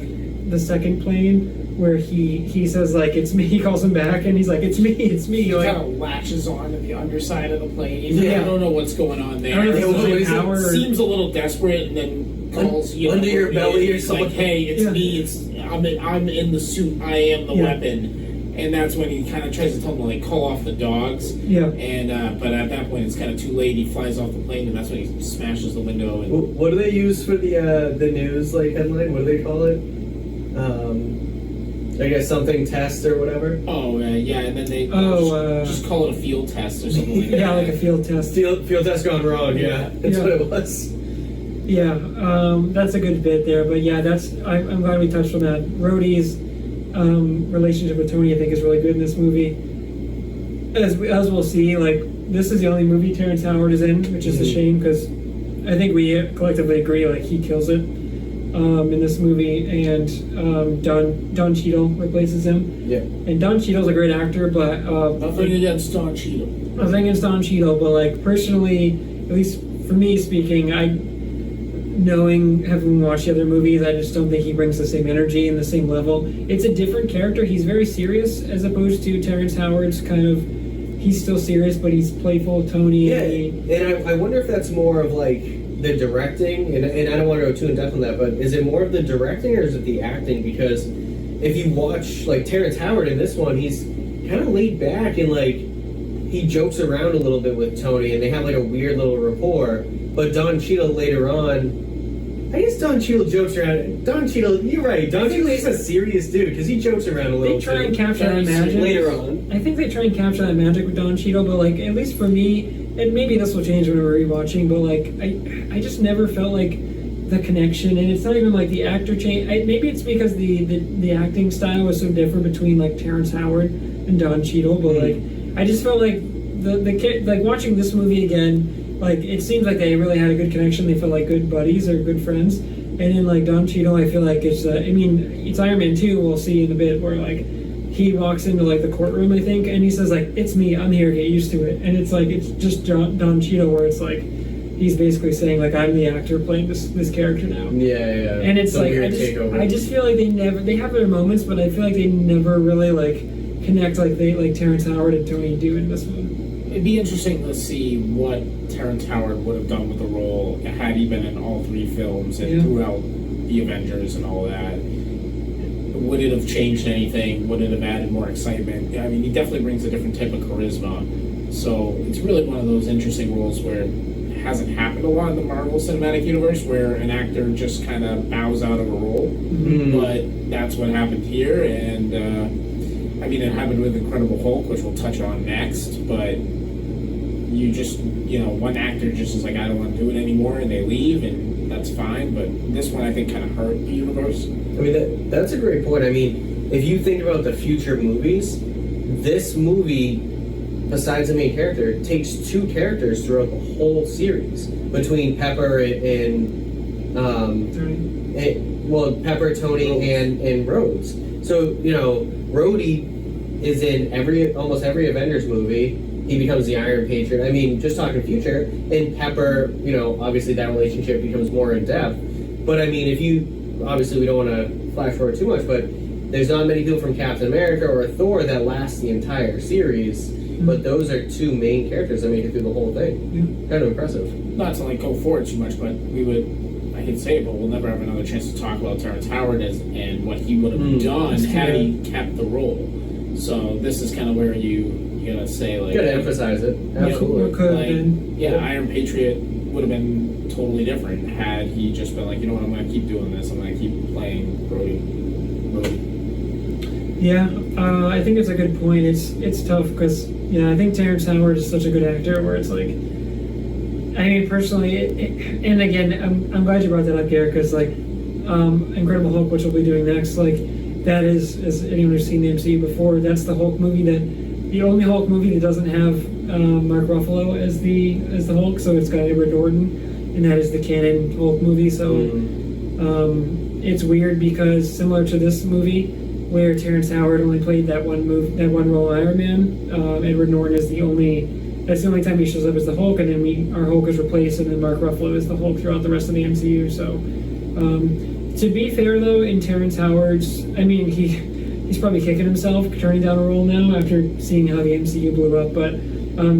[SPEAKER 3] the second plane where he says like it's me. He calls him back and he's like, "It's me."
[SPEAKER 2] He
[SPEAKER 3] like,
[SPEAKER 2] kind of latches on to the underside of the plane. I don't know what's going on there.
[SPEAKER 3] I don't know if
[SPEAKER 2] it seems a little desperate, and then calls
[SPEAKER 1] under your belly or something.
[SPEAKER 2] Like, hey, it's me. I'm in the suit. I am the weapon. And that's when he kind of tries to tell him to like call off the dogs.
[SPEAKER 3] Yeah.
[SPEAKER 2] And but at that point it's kind of too late. He flies off the plane, and that's when he smashes the window. And
[SPEAKER 1] what do they use for the news like headline? What do they call it? I guess something test or whatever.
[SPEAKER 2] Oh yeah, and then they just call it a field test or something like that.
[SPEAKER 3] Yeah, like a field test.
[SPEAKER 1] Field test gone wrong. Yeah, that's what it was.
[SPEAKER 3] Yeah, that's a good bit there, but yeah, I'm glad we touched on that. Rhodey's relationship with Tony, I think, is really good in this movie. As we'll see, like, this is the only movie Terrence Howard is in, which is a shame, because I think we collectively agree, like, he kills it in this movie, and Don Cheadle replaces him.
[SPEAKER 1] Yeah.
[SPEAKER 3] And Don Cheadle's a great actor, but...
[SPEAKER 2] nothing against Don Cheadle.
[SPEAKER 3] Nothing against Don Cheadle, but, like, personally, at least for me speaking, having watched the other movies, I just don't think he brings the same energy and the same level. It's a different character. He's very serious as opposed to Terrence Howard's kind of, he's still serious, but he's playful, Tony.
[SPEAKER 1] Yeah, and I wonder if that's more of like the directing, and I don't want to go too in depth on that, but is it more of the directing or is it the acting? Because if you watch like Terrence Howard in this one, he's kind of laid back and like he jokes around a little bit with Tony, and they have like a weird little rapport. But Don Cheadle later on, I guess Don Cheadle jokes around. Don Cheadle, you're right. Don Cheadle's a serious dude because he jokes around a little.
[SPEAKER 3] They try
[SPEAKER 1] too.
[SPEAKER 3] and capture that magic
[SPEAKER 1] later on.
[SPEAKER 3] I think they try and capture that magic with Don Cheadle, but like at least for me, and maybe this will change when we're rewatching, but like I just never felt like the connection, and it's not even like the actor change. Maybe it's because the acting style was so different between like Terrence Howard and Don Cheadle, but like I just felt like the kid, like watching this movie again, like it seems like they really had a good connection. They felt like good buddies or good friends. And then like Don Cheadle, I feel like it's it's Iron Man 2. We'll see in a bit where like he walks into like the courtroom, I think, and he says like, "It's me. I'm here. Get used to it." And it's like it's just Don Cheadle, where it's like he's basically saying like, "I'm the actor playing this character now."
[SPEAKER 1] Yeah.
[SPEAKER 3] And it's like I just feel like they have their moments, but I feel like they never really like connect like Terrence Howard and Tony do in this one.
[SPEAKER 2] It'd be interesting to see what Terrence Howard would have done with the role had he been in all three films and throughout the Avengers and all that. Would it have changed anything? Would it have added more excitement? I mean, he definitely brings a different type of charisma. So it's really one of those interesting roles where it hasn't happened a lot in the Marvel Cinematic Universe, where an actor just kind of bows out of a role. Mm-hmm. But that's what happened here, and I mean, it happened with Incredible Hulk, which we'll touch on next, but you just, one actor just is like, I don't want to do it anymore, and they leave, and that's fine. But this one, I think, kind of hurt the universe.
[SPEAKER 1] I mean, that's a great point. I mean, if you think about the future movies, this movie, besides the main character, takes two characters throughout the whole series, between Pepper and Pepper, Tony, and Rhodes. So, Rhodey is in almost every Avengers movie. He becomes the Iron Patriot. I mean, just talking future, and Pepper, obviously that relationship becomes more in depth. But I mean, obviously we don't want to flash forward too much, but there's not many people from Captain America or Thor that last the entire series. Mm-hmm. But those are two main characters that make it through the whole thing. Mm-hmm. Kind of impressive.
[SPEAKER 2] Not to go forward too much, but I hate to say it, but we'll never have another chance to talk about Terrence Howard and what he would have done had he kept the role. So this is kind of where you gotta say
[SPEAKER 1] you gotta emphasize it. Absolutely.
[SPEAKER 2] Iron Patriot would have been totally different had he just been like, I'm gonna keep doing this. I'm gonna keep playing Rhodey.
[SPEAKER 3] Yeah, I think it's a good point. It's tough because I think Terrence Howard is such a good actor where it's like, I mean, personally, and again, I'm glad you brought that up, Garrett, because Incredible Hulk, which we'll be doing next, that is, as anyone who's seen the MCU before, that's the Hulk movie the only Hulk movie that doesn't have Mark Ruffalo as the Hulk, so it's got Edward Norton, and that is the canon Hulk movie. So it's weird because similar to this movie, where Terrence Howard only played that one role in Iron Man, Edward Norton is that's the only time he shows up as the Hulk, and then our Hulk is replaced, and then Mark Ruffalo is the Hulk throughout the rest of the MCU. So to be fair though, in Terrence Howard's, I mean he's probably kicking himself turning down a role now after seeing how the MCU blew up. But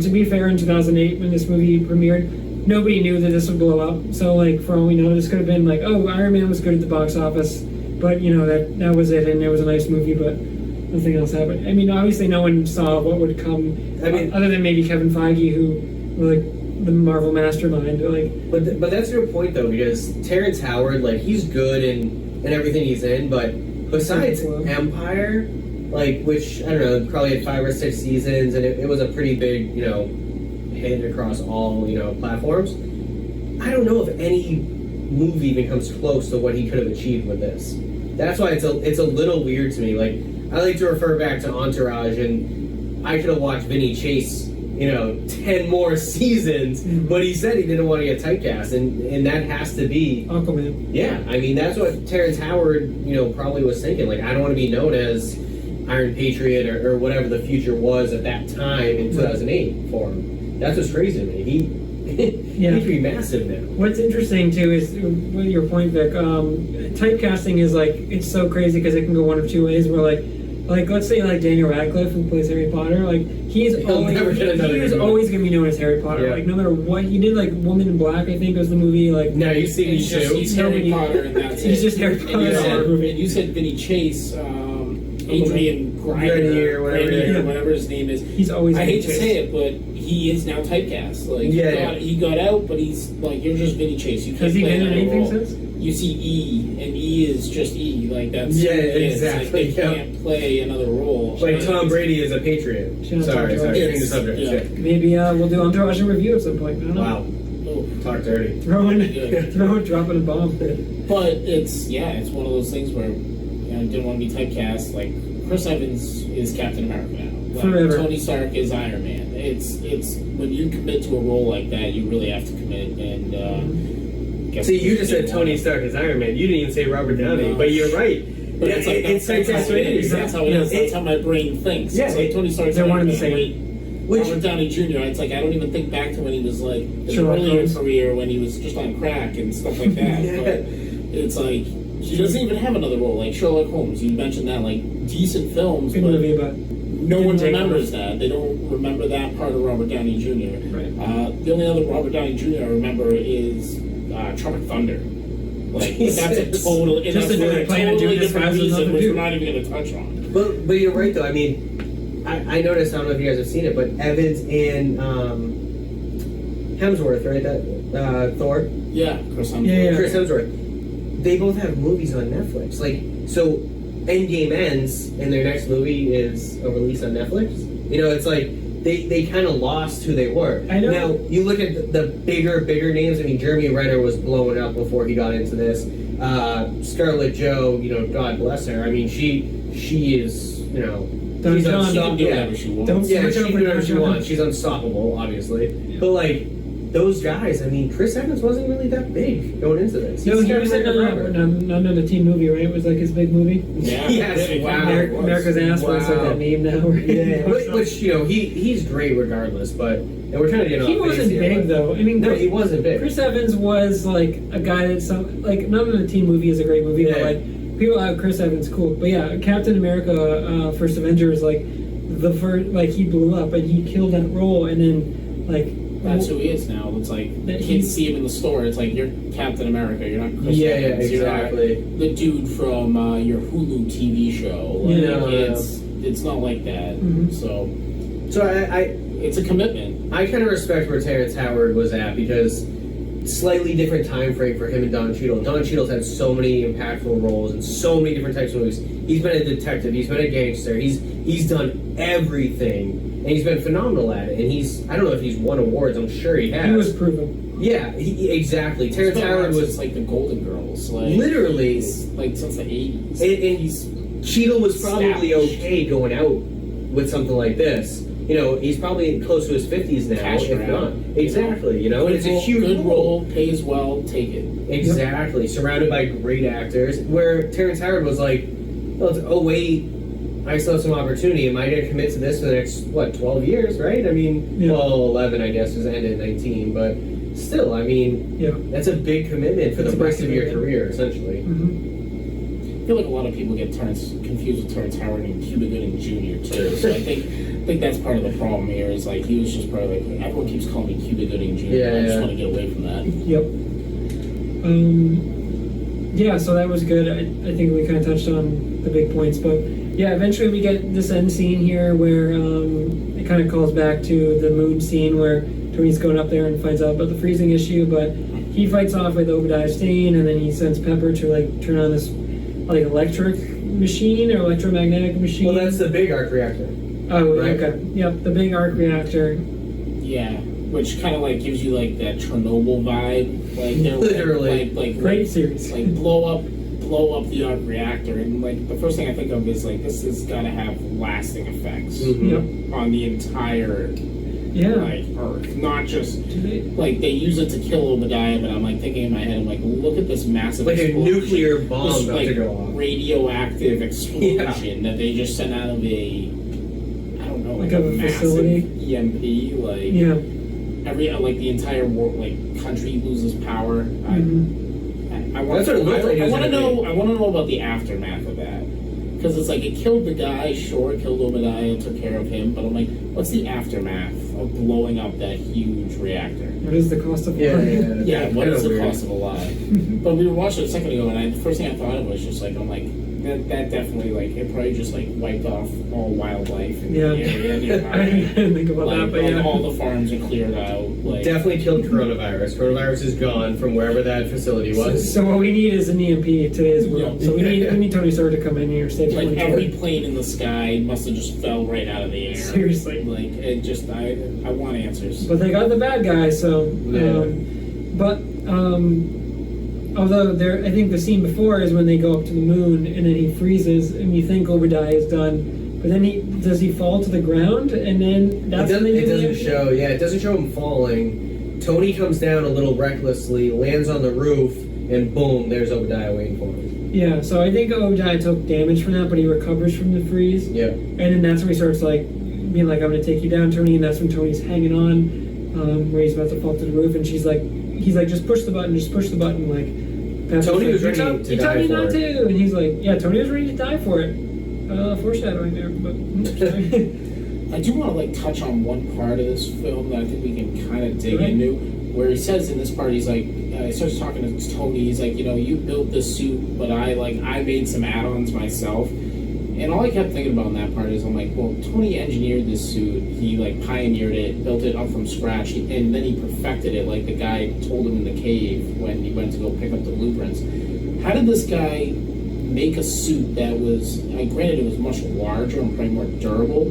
[SPEAKER 3] to be fair, in 2008 when this movie premiered, nobody knew that this would blow up. So for all we know, this could have been like, oh, Iron Man was good at the box office, but that was it, and it was a nice movie, but nothing else happened. I mean, obviously no one saw what would come. I mean, other than maybe Kevin Feige, who the Marvel mastermind.
[SPEAKER 1] But that's your point though, because Terrence Howard, he's good in everything he's in, but besides Empire, which, I don't know, probably had 5 or 6 seasons, and it was a pretty big, hit across all, platforms. I don't know if any movie even comes close to what he could have achieved with this. That's why it's a little weird to me. I like to refer back to Entourage, and I could have watched Vinny Chase, 10 more seasons, but he said he didn't want to get typecast, and that has to be
[SPEAKER 3] Aquaman.
[SPEAKER 1] Yeah, I mean, that's what Terrence Howard, probably was thinking. I don't want to be known as Iron Patriot or whatever the future was at that time in 2008 for him. That's what's crazy to me. He could be massive now.
[SPEAKER 3] What's interesting too is, with your point, Vic, typecasting is it's so crazy because it can go one of two ways. Where let's say Daniel Radcliffe, who plays Harry Potter, he was always going to be known as Harry Potter. No matter what he did, Woman in Black, I think was the movie.
[SPEAKER 1] Now you see me too.
[SPEAKER 2] He's Harry Potter, and that's
[SPEAKER 3] he's just Harry Potter.
[SPEAKER 2] You said Vinny Chase. Adrian Grenier,
[SPEAKER 1] Grenier,
[SPEAKER 2] whatever his name is.
[SPEAKER 3] He's always.
[SPEAKER 2] I hate to
[SPEAKER 3] chased.
[SPEAKER 2] say it, but he is now typecast. Like he got out, but he's like you're just Vinny Chase. You can't
[SPEAKER 3] Has he
[SPEAKER 2] play
[SPEAKER 3] been in
[SPEAKER 2] another
[SPEAKER 3] anything
[SPEAKER 2] role.
[SPEAKER 3] since?
[SPEAKER 2] You see E, and E is just E. Like that's
[SPEAKER 1] Yeah,
[SPEAKER 2] who it is.
[SPEAKER 1] exactly,
[SPEAKER 2] Like, they
[SPEAKER 1] yeah.
[SPEAKER 2] can't play another role.
[SPEAKER 1] Like Tom Brady is a Patriot.
[SPEAKER 3] Shout out
[SPEAKER 1] Sorry,
[SPEAKER 3] to
[SPEAKER 1] change the
[SPEAKER 2] It's-
[SPEAKER 1] subject.
[SPEAKER 2] yeah.
[SPEAKER 1] Shit.
[SPEAKER 3] Maybe we'll do Entourage and review at some point. I don't know.
[SPEAKER 1] Wow,
[SPEAKER 2] Oh.
[SPEAKER 1] talk dirty.
[SPEAKER 3] Throwing,
[SPEAKER 2] Yeah.
[SPEAKER 3] dropping a bomb.
[SPEAKER 2] But it's one of those things where didn't want to be typecast. Like Chris Evans is Captain America now. Like,
[SPEAKER 3] Forever.
[SPEAKER 2] Tony Stark is Iron Man. It's when you commit to a role like that, you really have to commit. And guess
[SPEAKER 1] See, you just said
[SPEAKER 2] they
[SPEAKER 1] Tony
[SPEAKER 2] wanna-
[SPEAKER 1] Stark is Iron Man. You didn't even say Robert Downey,
[SPEAKER 2] No.
[SPEAKER 1] but you're right.
[SPEAKER 2] But it's like
[SPEAKER 1] it's
[SPEAKER 2] that's how it is.
[SPEAKER 1] exactly.
[SPEAKER 2] That's how it is. That's how my brain thinks.
[SPEAKER 1] Yeah,
[SPEAKER 2] It's like Tony Stark's
[SPEAKER 3] they're
[SPEAKER 2] Iron
[SPEAKER 3] one and the
[SPEAKER 2] Man,
[SPEAKER 3] same.
[SPEAKER 2] wait,
[SPEAKER 1] Which-
[SPEAKER 2] Robert Downey Jr. It's like I don't even think back to when he was like in
[SPEAKER 3] Sherlock
[SPEAKER 2] the earlier
[SPEAKER 3] Holmes.
[SPEAKER 2] career when he was just on crack and stuff like that.
[SPEAKER 1] Yeah.
[SPEAKER 2] But it's like he doesn't even have another role like Sherlock Holmes. You mentioned that like decent films,
[SPEAKER 3] Good
[SPEAKER 2] but
[SPEAKER 3] movie, but
[SPEAKER 2] no one
[SPEAKER 3] Didn't take
[SPEAKER 2] remembers that. They don't remember that part of Robert Downey Jr.
[SPEAKER 3] Right.
[SPEAKER 2] The only other Robert Downey Jr. I remember is Tropic Thunder. Like but that's a
[SPEAKER 1] Jesus.
[SPEAKER 2] total, and
[SPEAKER 3] Just
[SPEAKER 2] that's for
[SPEAKER 3] another
[SPEAKER 2] a
[SPEAKER 3] planet
[SPEAKER 2] totally
[SPEAKER 3] dude
[SPEAKER 2] different
[SPEAKER 3] disguised as
[SPEAKER 2] reason,
[SPEAKER 3] another
[SPEAKER 2] which
[SPEAKER 3] dude.
[SPEAKER 2] we're not even going to touch on.
[SPEAKER 1] But you're right though. I mean, I noticed. I don't know if you guys have seen it, but Evans and Hemsworth, right? That Thor,
[SPEAKER 2] Yeah, Chris Hemsworth.
[SPEAKER 3] Yeah.
[SPEAKER 1] Chris Hemsworth. They both have movies on Netflix. Like, so Endgame ends, and their next movie is a release on Netflix. You know, it's like they kind of lost who they were.
[SPEAKER 3] I know.
[SPEAKER 1] Now you look at the bigger names. I mean, Jeremy Renner was blowing up before he got into this. Scarlett Jo, you know, God bless her. I mean, she is, you know,
[SPEAKER 3] Don
[SPEAKER 1] she's
[SPEAKER 3] John,
[SPEAKER 2] She can do
[SPEAKER 1] yeah.
[SPEAKER 2] whatever she wants.
[SPEAKER 3] Don't-
[SPEAKER 1] Yeah,
[SPEAKER 3] Switch
[SPEAKER 1] she
[SPEAKER 3] over
[SPEAKER 1] can do whatever
[SPEAKER 3] to
[SPEAKER 1] she
[SPEAKER 3] Don John.
[SPEAKER 1] wants. She's unstoppable, obviously.
[SPEAKER 3] Yeah.
[SPEAKER 1] But like those guys, I mean, Chris Evans wasn't really that big going into this.
[SPEAKER 3] No, he
[SPEAKER 1] Captain
[SPEAKER 3] was in
[SPEAKER 1] America forever.
[SPEAKER 3] another teen movie, right? It was like his big movie.
[SPEAKER 2] Yeah.
[SPEAKER 1] Yes,
[SPEAKER 2] Yeah,
[SPEAKER 1] wow.
[SPEAKER 2] it was.
[SPEAKER 3] America's ass was like
[SPEAKER 1] Wow.
[SPEAKER 3] that meme now. Right?
[SPEAKER 1] Yeah, which you know he's great regardless, but and we're kind of getting
[SPEAKER 3] He
[SPEAKER 1] off base
[SPEAKER 3] wasn't
[SPEAKER 1] here,
[SPEAKER 3] big
[SPEAKER 1] but-
[SPEAKER 3] though. I mean,
[SPEAKER 1] No, he wasn't big.
[SPEAKER 3] Chris Evans was like a guy that some like none of the teen movie is a great movie, but
[SPEAKER 1] Yeah.
[SPEAKER 3] like people have Chris Evans cool. But yeah, Captain America, First Avenger is like the first like he blew up and he killed that role, and then like
[SPEAKER 2] That's who he is now. It's like
[SPEAKER 3] That
[SPEAKER 2] kids
[SPEAKER 3] he's-
[SPEAKER 2] see him in the store. It's like you're Captain America. You're not Chris
[SPEAKER 1] Yeah,
[SPEAKER 2] Evans.
[SPEAKER 1] exactly.
[SPEAKER 2] You're not the dude from your Hulu TV show. Like,
[SPEAKER 3] Yeah.
[SPEAKER 2] it's not like that.
[SPEAKER 3] Mhm.
[SPEAKER 2] So
[SPEAKER 1] So I
[SPEAKER 2] it's a commitment.
[SPEAKER 1] kind of respect where Terrence Howard was at because slightly different time frame for him and Don Cheadle. Don Cheadle's had so many impactful roles in so many different types of movies. He's been a detective. He's been a gangster. He's done everything. And he's been phenomenal at it. And I don't know if he's won awards. I'm sure he has.
[SPEAKER 3] he was proven.
[SPEAKER 1] Yeah, exactly. Terrence
[SPEAKER 2] It's been
[SPEAKER 1] Howard
[SPEAKER 2] around
[SPEAKER 1] was
[SPEAKER 2] since, like the Golden Girls. Like
[SPEAKER 1] literally,
[SPEAKER 2] like since the 80s.
[SPEAKER 1] and
[SPEAKER 2] he's
[SPEAKER 1] Cheadle was probably
[SPEAKER 2] established.
[SPEAKER 1] okay going out with something like this. You know, he's probably close to his 50s now,
[SPEAKER 2] Cash
[SPEAKER 1] if
[SPEAKER 2] grab,
[SPEAKER 1] not. Exactly, you know, and
[SPEAKER 2] good
[SPEAKER 1] it's a
[SPEAKER 2] role,
[SPEAKER 1] huge
[SPEAKER 2] good role, pays well, take it.
[SPEAKER 1] Exactly, surrounded by great actors. Where Terrence Howard was like, well, oh wait, I still have some opportunity. Am I going to commit to this for the next, 12 years, right? I mean,
[SPEAKER 3] Yeah.
[SPEAKER 1] well, 11, I guess, was ended at 19, but still, I mean,
[SPEAKER 3] Yeah.
[SPEAKER 1] that's a big commitment for
[SPEAKER 3] It's
[SPEAKER 1] the
[SPEAKER 3] a big
[SPEAKER 1] rest of your
[SPEAKER 3] commitment.
[SPEAKER 1] career, essentially.
[SPEAKER 3] Mm-hmm.
[SPEAKER 2] I feel like a lot of people get confused with Terrence Howard and Cuba Gooding Jr. too. So I think that's part of the problem here. Is like he was just probably like everyone keeps calling me Cuba Gooding Jr.
[SPEAKER 1] Yeah,
[SPEAKER 2] I just
[SPEAKER 1] yeah.
[SPEAKER 2] want to get away from that.
[SPEAKER 3] Yep. Yeah, so that was good. I think we kind of touched on the big points, but yeah, eventually we get this end scene here where it kind of calls back to the moon scene where Tony's going up there and finds out about the freezing issue, but he fights off with Obadiah Stane, and then he sends Pepper to like turn on this like electric machine or electromagnetic machine.
[SPEAKER 1] Well, that's the big arc reactor.
[SPEAKER 3] Oh,
[SPEAKER 1] right.
[SPEAKER 3] okay. Yep, the big arc reactor.
[SPEAKER 2] Yeah, which kind of like gives you like that Chernobyl vibe. Like they're
[SPEAKER 1] Literally.
[SPEAKER 2] like
[SPEAKER 3] Great series.
[SPEAKER 2] like blow up the arc reactor, and like the first thing I think of is like this has got to have lasting effects
[SPEAKER 1] Mhm.
[SPEAKER 3] Yep.
[SPEAKER 2] on the entire
[SPEAKER 3] Yeah.
[SPEAKER 2] like Earth, not just.
[SPEAKER 3] Do they-
[SPEAKER 2] Like they use it to kill Obadiah, but I'm like thinking in my head, I'm like, look at this massive
[SPEAKER 1] Like a
[SPEAKER 2] explosion.
[SPEAKER 1] nuclear bomb
[SPEAKER 2] This,
[SPEAKER 1] about
[SPEAKER 2] like,
[SPEAKER 1] to go off.
[SPEAKER 2] radioactive explosion that they just sent out of a, I don't know,
[SPEAKER 3] Like
[SPEAKER 2] a
[SPEAKER 3] a
[SPEAKER 2] massive
[SPEAKER 3] facility?
[SPEAKER 2] EMP. Like
[SPEAKER 3] Yeah.
[SPEAKER 2] every like the entire world, like country loses power.
[SPEAKER 3] Mhm.
[SPEAKER 2] I want
[SPEAKER 1] That's what it looked like it
[SPEAKER 2] I
[SPEAKER 1] was
[SPEAKER 2] want to
[SPEAKER 1] gonna
[SPEAKER 2] know. I want to know about the aftermath of that. Because it's like it killed the guy, sure, it killed Obadiah, took care of him, but I'm like, what's the aftermath of blowing up that huge reactor?
[SPEAKER 3] What is the cost of
[SPEAKER 1] Yeah,
[SPEAKER 3] life?
[SPEAKER 1] yeah.
[SPEAKER 2] Yeah, what
[SPEAKER 1] Kinda
[SPEAKER 2] is the
[SPEAKER 1] weird.
[SPEAKER 2] cost of a lie? But we were watching it a second ago, and the first thing I thought of was just like, I'm like, that definitely, like, it probably just, like, wiped off all wildlife in
[SPEAKER 3] Yeah.
[SPEAKER 2] the area nearby.
[SPEAKER 3] I didn't think about
[SPEAKER 2] Like,
[SPEAKER 3] that, but yeah.
[SPEAKER 2] all the farms are cleared out. Like,
[SPEAKER 1] Definitely killed coronavirus. Coronavirus is gone from wherever that facility was.
[SPEAKER 3] So what we need is an EMP in today's world.
[SPEAKER 2] Yeah.
[SPEAKER 3] So we need Tony Stark to come in here and save
[SPEAKER 2] like
[SPEAKER 3] 2020.
[SPEAKER 2] every plane in the sky must have just fell right out of the air.
[SPEAKER 3] Seriously.
[SPEAKER 2] Like, it just, I want answers.
[SPEAKER 3] But they got the bad guy, so. Although I think the scene before is when they go up to the moon and then he freezes and you think Obadiah is done, but then does he fall to the ground and then that's when they do
[SPEAKER 1] it doesn't
[SPEAKER 3] the
[SPEAKER 1] show. Yeah, it doesn't show him falling. Tony comes down a little recklessly, lands on the roof, and boom, there's Obadiah waiting for him.
[SPEAKER 3] Yeah, so I think Obadiah took damage from that, but he recovers from the freeze.
[SPEAKER 1] Yeah.
[SPEAKER 3] And then that's when he starts like being like, "I'm gonna take you down, Tony," and that's when Tony's hanging on, where he's about to fall to the roof, and he's like, "Just push the button, like."
[SPEAKER 1] Tony was ready to
[SPEAKER 3] you told
[SPEAKER 1] die
[SPEAKER 3] me
[SPEAKER 1] for
[SPEAKER 3] not
[SPEAKER 1] it.
[SPEAKER 3] to, and he's like, "Yeah, Tony was ready to die for it." Foreshadowing there, but sorry.
[SPEAKER 2] I do want to, like, touch on one part of this film that I think we can kind of dig
[SPEAKER 3] Right.
[SPEAKER 2] into, where he says in this part, he's like, he starts talking to Tony, he's like, you built this suit, but I made some add-ons myself. And all I kept thinking about in that part is, I'm like, well, Tony engineered this suit, he, like, pioneered it, built it up from scratch, and then he perfected it, like the guy told him in the cave when he went to go pick up the blueprints. How did this guy make a suit that was, granted it was much larger and probably more durable,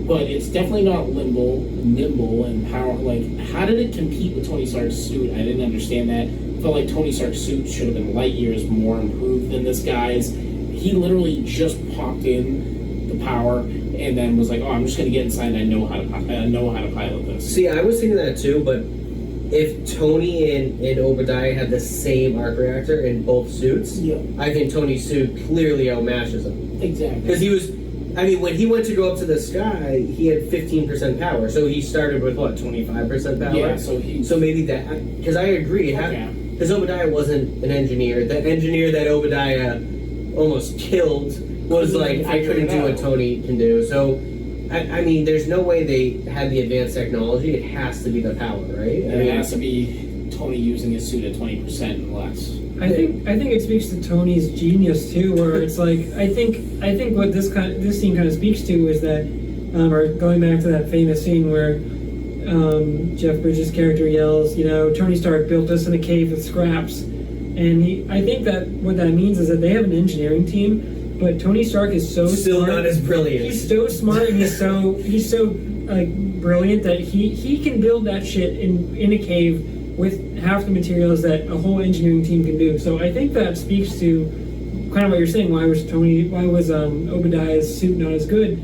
[SPEAKER 2] but it's definitely not nimble, and power, like, how did it compete with Tony Stark's suit? I didn't understand that. I felt like Tony Stark's suit should have been light years more improved than this guy's. He literally just popped in the power and then was like, "Oh, I'm just going to get inside and I know how to pilot this."
[SPEAKER 1] See, I was thinking that too, but if Tony and Obadiah had the same arc reactor in both suits,
[SPEAKER 2] Yeah.
[SPEAKER 1] I think Tony's suit clearly outmatches him.
[SPEAKER 2] Exactly.
[SPEAKER 1] Because when he went to go up to the sky, he had 15% power. So he started with, 25% power?
[SPEAKER 2] Yeah, so
[SPEAKER 1] maybe that... Because I agree.
[SPEAKER 2] Okay.
[SPEAKER 1] Because Obadiah wasn't an engineer. The engineer that Obadiah almost killed was like, I couldn't do what Tony can do. So, I mean, there's no way they had the advanced technology. It has to be the power, right?
[SPEAKER 2] It has to be Tony using his suit at 20% and less.
[SPEAKER 3] I think it speaks to Tony's genius too, where it's like I think what this scene kind of speaks to is that, or going back to that famous scene where Jeff Bridges' character yells, Tony Stark built us in a cave with scraps, and I think that what that means is that they have an engineering team, but Tony Stark is so
[SPEAKER 1] still
[SPEAKER 3] smart.
[SPEAKER 1] not as brilliant.
[SPEAKER 3] He's so smart and he's so like brilliant that he can build that shit in a cave with half the materials that a whole engineering team can do. So I think that speaks to kind of what you're saying. Why was Obadiah's suit not as good?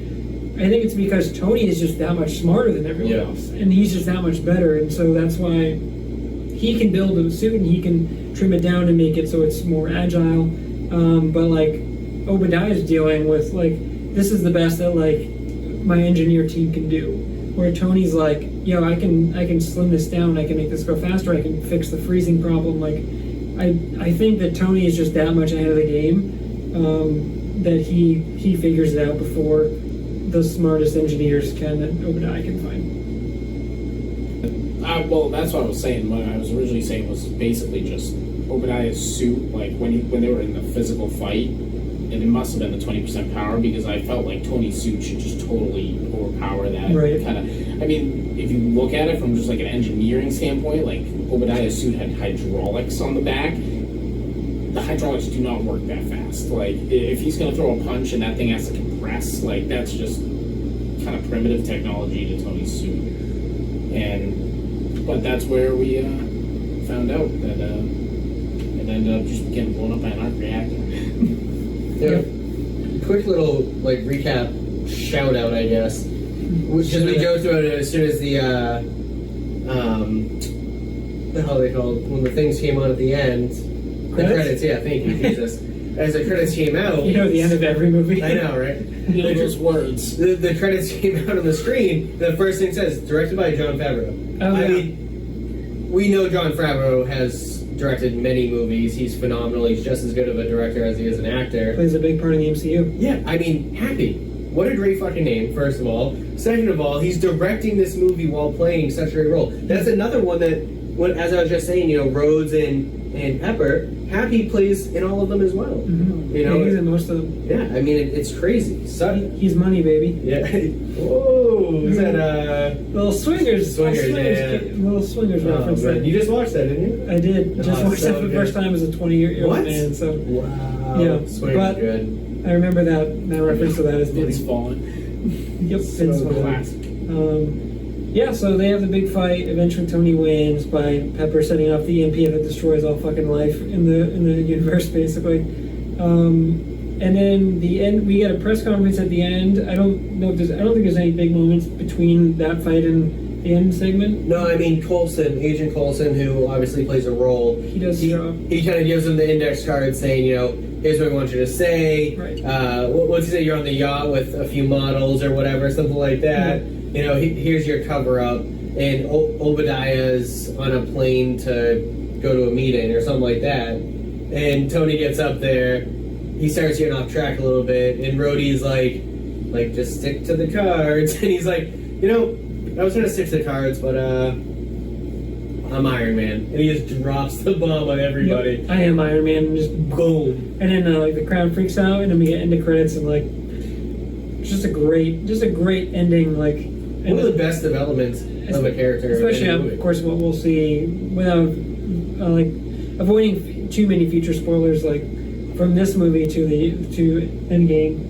[SPEAKER 3] I think it's because Tony is just that much smarter than everyone else, and he's just that much better, and so that's why he can build a suit and he can trim it down and make it so it's more agile. But like Obadiah's dealing with this is the best that my engineer team can do. Where Tony's like, I can slim this down, I can make this go faster, I can fix the freezing problem. I think that Tony is just that much ahead of the game, that he figures it out before the smartest engineers that Obadiah can find.
[SPEAKER 2] Well, that's what I was saying. What I was originally saying was basically just Obadiah's suit, when they were in the physical fight, and it must have been the 20% power, because I felt like Tony's suit should just totally overpower that kind of. I mean, if you look at it from just an engineering standpoint, Obadiah's suit had hydraulics on the back. The hydraulics do not work that fast. If he's going to throw a punch and that thing has to compress, that's just kind of primitive technology to Tony's suit. But that's where we found out that it ended up just getting blown up by an arc reactor.
[SPEAKER 1] Quick little recap shout out, I guess. Because we go through it as soon as the the hell they called when the things came on at the end. The credits, thank you, Jesus. As the credits came out,
[SPEAKER 3] the end of every movie.
[SPEAKER 1] I know, right?
[SPEAKER 2] Those words.
[SPEAKER 1] The credits came out on the screen. The first thing says directed by Jon Favreau. I mean, we know Jon Favreau has directed many movies. He's phenomenal. He's just as good of a director as he is an actor.
[SPEAKER 3] Plays a big part in the MCU.
[SPEAKER 1] Yeah, I mean, happy. What a great fucking name, first of all. Second of all, he's directing this movie while playing such a great role. That's another one that, as I was just saying, Rhodes and and Pepper, Happy plays in all of them as well.
[SPEAKER 3] Mm-hmm.
[SPEAKER 1] You know,
[SPEAKER 3] yeah, he's in most of them.
[SPEAKER 1] Yeah, I mean it's crazy.
[SPEAKER 3] He's money, baby.
[SPEAKER 1] Yeah. Whoa, is that
[SPEAKER 3] little swingers?
[SPEAKER 1] Yeah.
[SPEAKER 3] Little swingers reference.
[SPEAKER 1] You just watched that, didn't you?
[SPEAKER 3] I did. Just watched that for the first time as a 20-year-old man. So
[SPEAKER 1] wow.
[SPEAKER 3] yeah,
[SPEAKER 1] Swingers
[SPEAKER 3] but
[SPEAKER 1] good.
[SPEAKER 3] I remember that reference to that is
[SPEAKER 2] Vince
[SPEAKER 3] funny.
[SPEAKER 2] Vaughn.
[SPEAKER 3] Yep, Vince Vaughn.
[SPEAKER 2] Classic.
[SPEAKER 3] Yeah, so they have the big fight. Eventually, Tony wins by Pepper setting off the EMP that destroys all fucking life in the universe, basically. And then the end, we get a press conference at the end. I don't think there's any big moments between that fight and the end segment.
[SPEAKER 1] No, I mean Agent Coulson, who obviously plays a role.
[SPEAKER 3] He does.
[SPEAKER 1] He kind of gives him the index card, saying, you know, here's what I want you to say.
[SPEAKER 3] Right.
[SPEAKER 1] What's he say? You're on the yacht with a few models or whatever, something like that.
[SPEAKER 3] Mm-hmm.
[SPEAKER 1] You know, here's your cover up, and Obadiah's on a plane to go to a meeting or something like that. And Tony gets up there, he starts getting off track a little bit, and Rhodey's like just stick to the cards. And he's like, you know, I was gonna stick to the cards, but I'm Iron Man, and he just drops the bomb on everybody.
[SPEAKER 3] Yep. I am Iron Man, and just
[SPEAKER 1] Boom.
[SPEAKER 3] And then like the crowd freaks out, and then we get into credits, and like just a great ending. Like
[SPEAKER 1] One of the best developments of a character,
[SPEAKER 3] especially
[SPEAKER 1] in a movie.
[SPEAKER 3] of course what we'll see without like avoiding too many future spoilers, like from this movie to Endgame.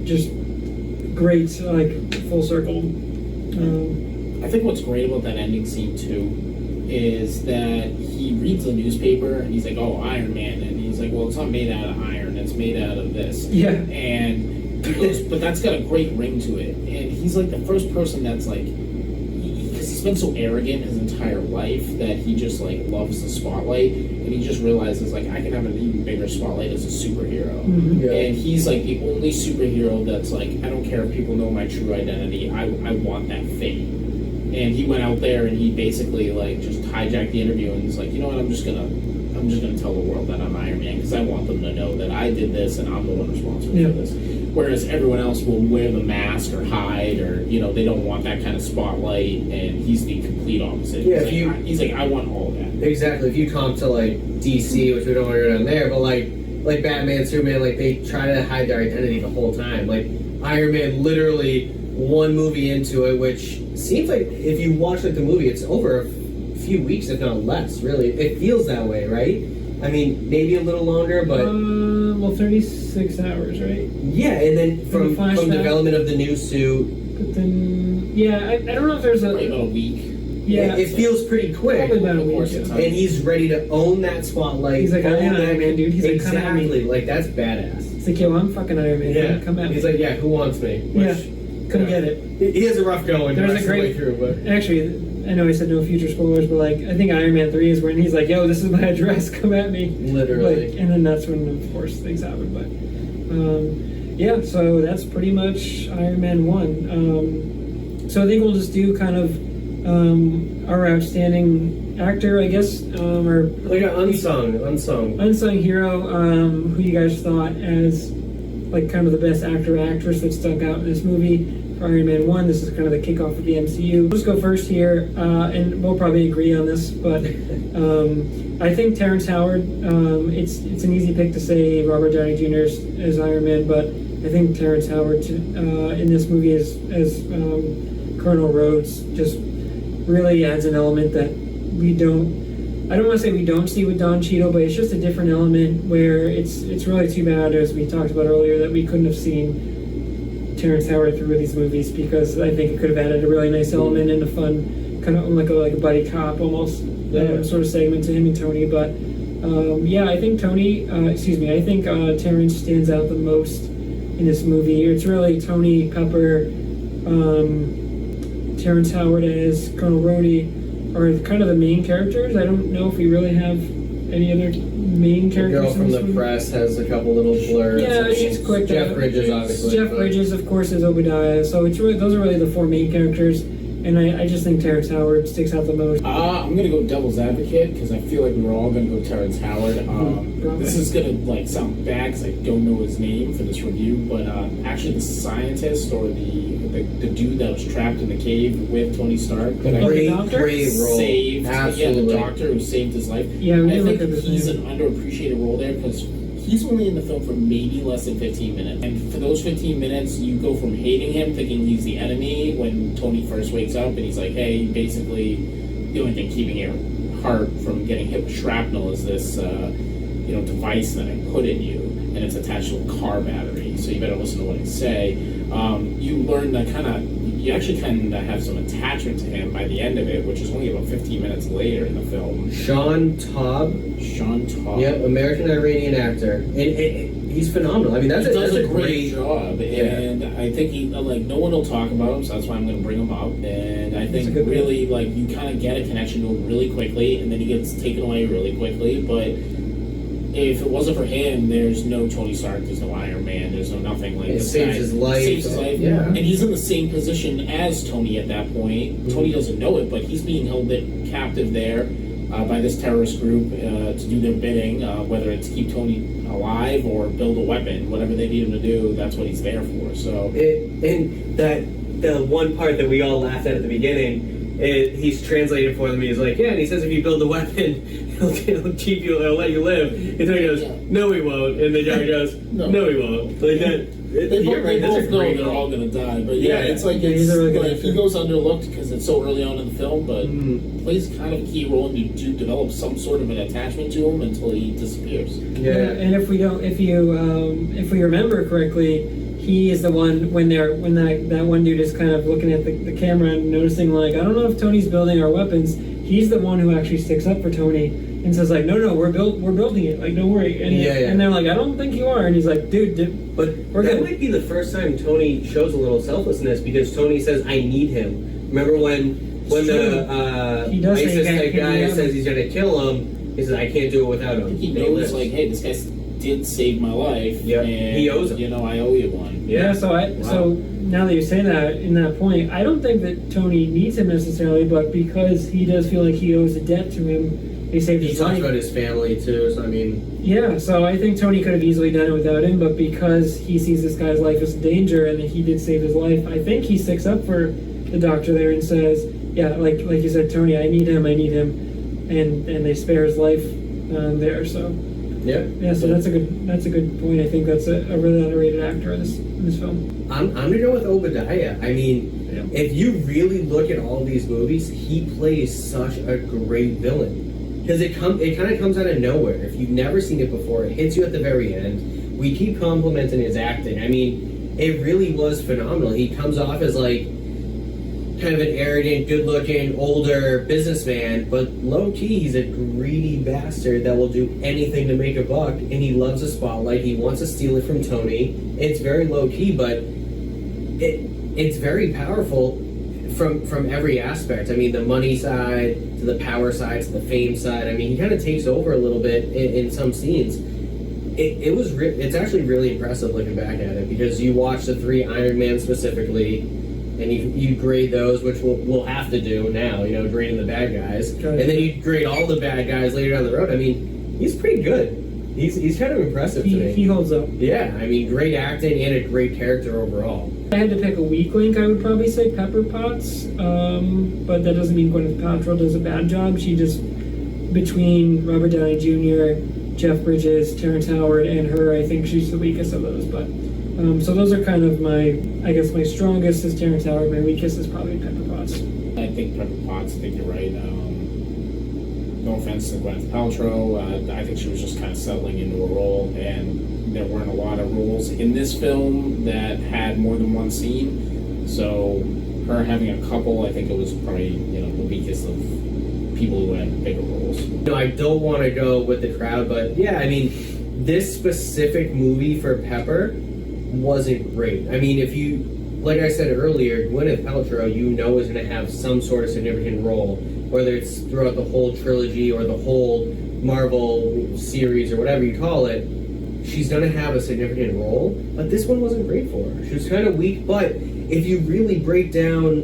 [SPEAKER 3] Just great, like full circle.
[SPEAKER 2] I think what's great about that ending scene too is that he reads the newspaper and he's like, "Oh, Iron Man," and he's like, "Well, it's not made out of iron; it's made out of this."
[SPEAKER 3] Yeah.
[SPEAKER 2] And he goes, "But that's got a great ring to it." And he's like the first person that's like, because he's been so arrogant his entire life that he just like loves the spotlight, and he just realizes like I can have an even bigger spotlight as a superhero.
[SPEAKER 3] Mm-hmm.
[SPEAKER 1] Yeah.
[SPEAKER 2] And he's like the only superhero that's like, I don't care if people know my true identity, I want that fame. And he went out there and he basically like just hijacked the interview and he's like, you know what, I'm just gonna tell the world that I'm Iron Man because I want them to know that I did this and I'm the one responsible for this. Whereas everyone else will wear the mask or hide, or you know, they don't want that kind of spotlight, and he's the complete opposite.
[SPEAKER 1] Yeah,
[SPEAKER 2] he's like I want all that.
[SPEAKER 1] Exactly. If you comp to like DC, which we don't want to go down there, but like Batman, Superman, like they try to hide their identity the whole time. Like Iron Man, literally one movie into it, which seems like if you watch like the movie, it's over a few weeks, if not less. Really, it feels that way, right? I mean, maybe a little longer, but
[SPEAKER 3] 36 hours, right?
[SPEAKER 1] yeah. And then from development of the new suit,
[SPEAKER 3] but then I don't know if there's
[SPEAKER 2] Probably about a week.
[SPEAKER 1] it feels pretty quick.
[SPEAKER 3] Probably about a
[SPEAKER 2] Of
[SPEAKER 3] week.
[SPEAKER 2] course
[SPEAKER 3] Yeah.
[SPEAKER 2] it's
[SPEAKER 1] And he's ready to own that spotlight.
[SPEAKER 3] He's like, I am Iron Man, dude. He's like, come at me.
[SPEAKER 1] exactly. Like that's badass.
[SPEAKER 3] It's like, yo, I'm fucking Iron Man.
[SPEAKER 1] Yeah.
[SPEAKER 3] Come at me.
[SPEAKER 1] He's like, yeah, who wants me? Which,
[SPEAKER 3] Come get it.
[SPEAKER 1] He has a rough going.
[SPEAKER 3] There's a
[SPEAKER 1] the way
[SPEAKER 3] great
[SPEAKER 1] through, but
[SPEAKER 3] actually. I know he said no future spoilers, but like I think Iron Man 3 is when he's like, "Yo, this is my address. Come at me."
[SPEAKER 1] literally.
[SPEAKER 3] Like, and then that's when, of course, things happen. But so that's pretty much Iron Man 1. So I think we'll just do kind of our outstanding actor, I guess, or
[SPEAKER 1] like an unsung
[SPEAKER 3] hero. Who you guys thought as like kind of the best actor or actress that stuck out in this movie? For Iron Man 1, this is kind of the kickoff of the MCU. Let's go first here, and we'll probably agree on this, but I think Terrence Howard, it's an easy pick to say Robert Downey Jr. as Iron Man, but I think Terrence Howard in this movie as Colonel Rhodes just really adds an element that I don't want to say we don't see with Don Cheadle, but it's just a different element where it's really too bad, as we talked about earlier, that we couldn't have seen Terrence Howard through these movies, because I think it could have added a really nice element and a fun kind of like a buddy cop almost sort of segment to him and Tony. But I think Terrence stands out the most in this movie. It's really Tony, Pepper, Terrence Howard as Colonel Rhodey are kind of the main characters. I don't know if we really have any other main
[SPEAKER 1] The
[SPEAKER 3] characters.
[SPEAKER 1] girl from the press has a couple little blurs.
[SPEAKER 3] Yeah, she's quick.
[SPEAKER 1] Jeff Bridges, obviously.
[SPEAKER 3] Jeff Bridges, of course, is Obadiah. So it's really those are really the four main characters. And I just think Terrence Howard sticks out the most.
[SPEAKER 2] I'm gonna go devil's advocate because I feel like we were all gonna go Terrence Howard. This is gonna like sound bad because I don't know his name for this review, but actually the scientist or the dude that was trapped in the cave with Tony Stark, that
[SPEAKER 1] Great role.
[SPEAKER 2] saved,
[SPEAKER 1] Absolutely.
[SPEAKER 2] the doctor who saved his life.
[SPEAKER 3] Yeah, we
[SPEAKER 2] I
[SPEAKER 3] did
[SPEAKER 2] think
[SPEAKER 3] look at this
[SPEAKER 2] he's
[SPEAKER 3] name.
[SPEAKER 2] an underappreciated role there because he's only in the film for maybe less than 15 minutes. And for those 15 minutes, you go from hating him, thinking he's the enemy, when Tony first wakes up and he's like, hey, basically, the only thing keeping your heart from getting hit with shrapnel is this, device that I put in you, and it's attached to a car battery, so you better listen to what I say. You learn that you actually kind of have some attachment to him by the end of it, which is only about 15 minutes later in the film.
[SPEAKER 1] Sean Taub. Yep, American-Iranian actor. And he's phenomenal. I mean,
[SPEAKER 2] He does a great
[SPEAKER 1] great
[SPEAKER 2] job, and I think no one will talk about him, so that's why I'm going to bring him up. And I think really, you kind of get a connection to him really quickly, and then he gets taken away really quickly. But if it wasn't for him, there's no Tony Stark, there's no Iron Man, there's no nothing.
[SPEAKER 1] It saves his life.
[SPEAKER 2] Yeah. And he's in the same position as Tony at that point. Mm-hmm. Tony doesn't know it, but he's being held captive there by this terrorist group to do their bidding, whether it's keep Tony alive or build a weapon. Whatever they need him to do, that's what he's there for. So,
[SPEAKER 1] and the one part that we all laughed at the beginning, he's translated for them. He's like, yeah, and he says if you build the weapon, he'll keep you, he'll let you live. And Tony goes, no, he won't. And the guy goes, no, he won't. Like that.
[SPEAKER 2] They both know they're all going to die, but it's like he goes underlooked because it's so early on in the film, but plays kind of a key role, and you do develop some sort of an attachment to him until he disappears.
[SPEAKER 3] Yeah, and if we remember correctly, he is the one when that one dude is kind of looking at the camera and noticing I don't know if Tony's building our weapons. He's the one who actually sticks up for Tony and says no, we're building it. Don't worry. And they're like, I don't think you are. And he's like, dude,
[SPEAKER 1] but that might be the first time Tony shows a little selflessness because Tony says, I need him. Remember when the ISIS type guy says he's gonna kill him, he says, I can't do it without him.
[SPEAKER 2] He knows hey, this guy did save my life.
[SPEAKER 1] Yeah,
[SPEAKER 2] and
[SPEAKER 1] he owes him.
[SPEAKER 2] I owe you one.
[SPEAKER 3] Yeah. So now that you say that, in that point, I don't think that Tony needs him necessarily, but because he does feel like he owes a debt to him, he saved his life.
[SPEAKER 1] He talks about his family too, so I mean...
[SPEAKER 3] Yeah, so I think Tony could have easily done it without him, but because he sees this guy's life as a danger and that he did save his life, I think he sticks up for the doctor there and says, yeah, like you said, Tony, I need him, and they spare his life there, so... Yeah, so that's a good point. I think that's a really underrated actor in this film.
[SPEAKER 1] I'm gonna go with Obadiah. I mean, if you really look at all these movies, he plays such a great villain because it kind of comes out of nowhere. If you've never seen it before, it hits you at the very end. We keep complimenting his acting. I mean, it really was phenomenal. He comes off as kind of an arrogant, good-looking, older businessman, but low-key, he's a greedy bastard that will do anything to make a buck, and he loves the spotlight. He wants to steal it from Tony. It's very low-key, but it's very powerful from every aspect. I mean, the money side, to the power side, to the fame side. I mean, he kind of takes over a little bit in some scenes. It's actually really impressive looking back at it, because you watch the 3 Iron Man specifically, and you grade those, which we'll have to do now, grading the bad guys. And then you grade all the bad guys later down the road. I mean, he's pretty good. He's kind of impressive to me.
[SPEAKER 3] He holds up.
[SPEAKER 1] Yeah, I mean, great acting and a great character overall.
[SPEAKER 3] If I had to pick a weak link, I would probably say Pepper Potts. But that doesn't mean Gwyneth Paltrow does a bad job. She just, between Robert Downey Jr., Jeff Bridges, Terrence Howard, and her, I think she's the weakest of those. But so those are kind of my strongest is Terrence Howard. My weakest is probably Pepper Potts.
[SPEAKER 2] I think Pepper Potts. I think you're right. No offense to Gwyneth Paltrow. I think she was just kind of settling into a role, and there weren't a lot of roles in this film that had more than one scene. So her having a couple, I think it was probably the weakest of people who had bigger roles.
[SPEAKER 1] I don't want to go with the crowd, but yeah, I mean, this specific movie for Pepper wasn't great. I mean, if you, like I said earlier, Gwyneth Paltrow, is going to have some sort of significant role, whether it's throughout the whole trilogy or the whole Marvel series or whatever you call it. She's going to have a significant role, but this one wasn't great for her. She was kind of weak, but if you really break down,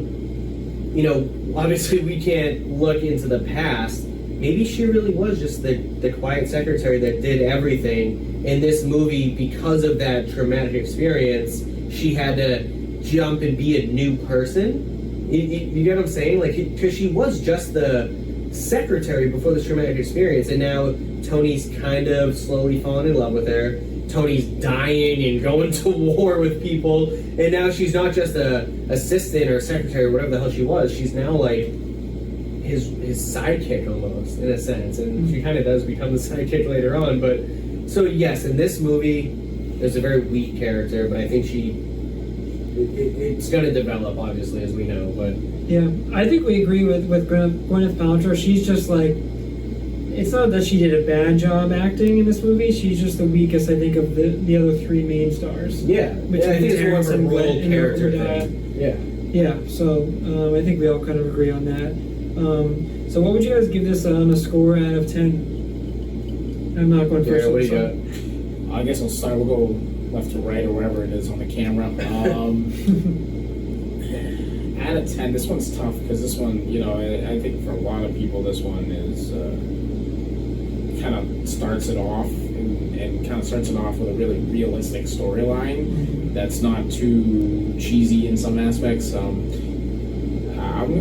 [SPEAKER 1] you know, obviously we can't look into the past. Maybe she really was just the quiet secretary that did everything. In this movie, because of that traumatic experience, she had to jump and be a new person. You get what I'm saying? Like, because she was just the secretary before this traumatic experience, and now Tony's kind of slowly falling in love with her. Tony's dying and going to war with people, and now she's not just a assistant or secretary or whatever the hell she was. She's now like his sidekick almost, in a sense, and she kind of does become the sidekick later on. But so yes, in this movie, there's a very weak character, but I think it's going to develop, obviously, as we know. But
[SPEAKER 3] yeah, I think we agree with Gwyneth Paltrow. She's just like, it's not that she did a bad job acting in this movie. She's just the weakest, I think, of the other three main stars.
[SPEAKER 1] Yeah,
[SPEAKER 3] Between
[SPEAKER 1] I think it's more of a
[SPEAKER 3] Terrence
[SPEAKER 1] role
[SPEAKER 3] and
[SPEAKER 1] character
[SPEAKER 3] Obadiah.
[SPEAKER 1] thing. Yeah.
[SPEAKER 3] Yeah, so I think we all kind of agree on that. So what would you guys give this on a score out of 10? I'm not going first.
[SPEAKER 1] Yeah, what do you
[SPEAKER 3] so.
[SPEAKER 2] I guess I'll start. We'll go left to right or wherever it is on the camera. Out of 10, this one's tough because this one, you know, I think for a lot of people, this one is kind of starts it off and kind of starts it off with a really realistic storyline that's not too cheesy in some aspects. I'm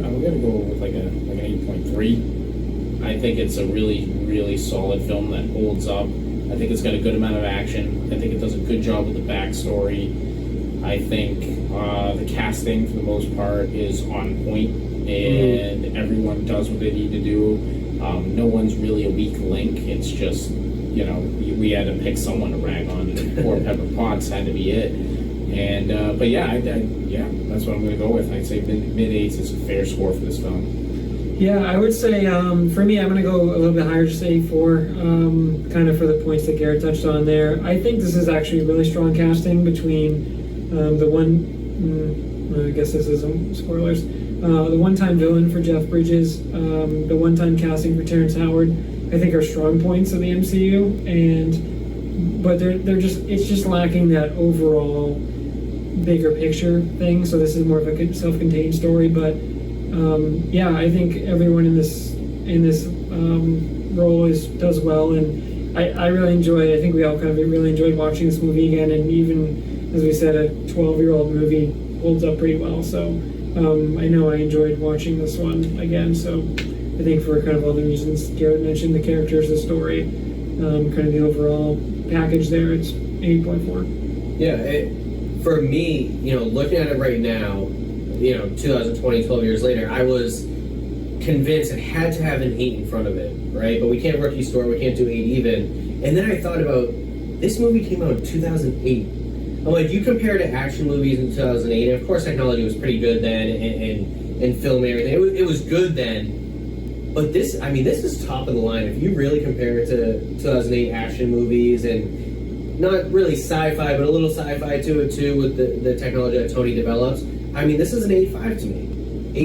[SPEAKER 2] gonna go with like an 8.3. I think it's a really solid film that holds up. I think it's got a good amount of action. I think it does a good job with the backstory. I think the casting, for the most part, is on point, and everyone does what they need to do. No one's really a weak link. It's just, you know, we had to pick someone to rag on, and poor Pepper Potts had to be it. And but yeah, yeah, that's what I'm going to go with. I'd say mid eights is a fair score for this film.
[SPEAKER 3] Yeah, I would say for me, I'm going to go a little bit higher, just 8.4, kind of for the points that Garrett touched on there. I think this is actually really strong casting between the one, I guess this isn't spoilers, the one-time villain for Jeff Bridges, the one-time casting for Terrence Howard, I think are strong points of the MCU, but it's just lacking that overall bigger picture thing. So this is more of a self-contained story, but yeah, I think everyone in this role does well, and I really enjoyed. I think we all kind of really enjoyed watching this movie again, and even as we said, a 12-year-old movie holds up pretty well. So I know I enjoyed watching this one again. So I think for kind of all the reasons Garrett mentioned, the characters, the story, kind of the overall package there, it's 8.4.
[SPEAKER 1] Yeah, for me, you know, looking at it right now, you know, 2020, 12 years later, I was convinced it had to have an 8 in front of it, right? But we can't rookie score, we can't do 8 even. And then I thought about, this movie came out in 2008. I'm like, you compare to action movies in 2008, and of course technology was pretty good then, and film and everything. It was good then. But this, I mean, this is top of the line. If you really compare it to 2008 action movies, and not really sci-fi, but a little sci-fi to it too, with the technology that Tony develops, I mean, this is an 8.5 to me.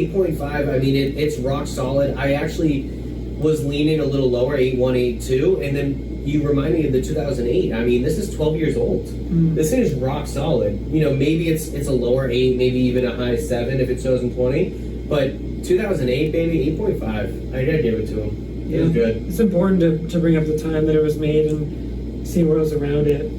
[SPEAKER 1] 8.5, I mean, it's rock solid. I actually was leaning a little lower, 8.1, 8.2, and then you remind me of the 2008. I mean, this is 12 years old. This thing is rock solid. You know, maybe it's a lower 8, maybe even a high 7 if it's 2020, but 2008, baby, 8.5. I gotta give it to him. It was good.
[SPEAKER 3] It's important to bring up the time that it was made and see what was around it.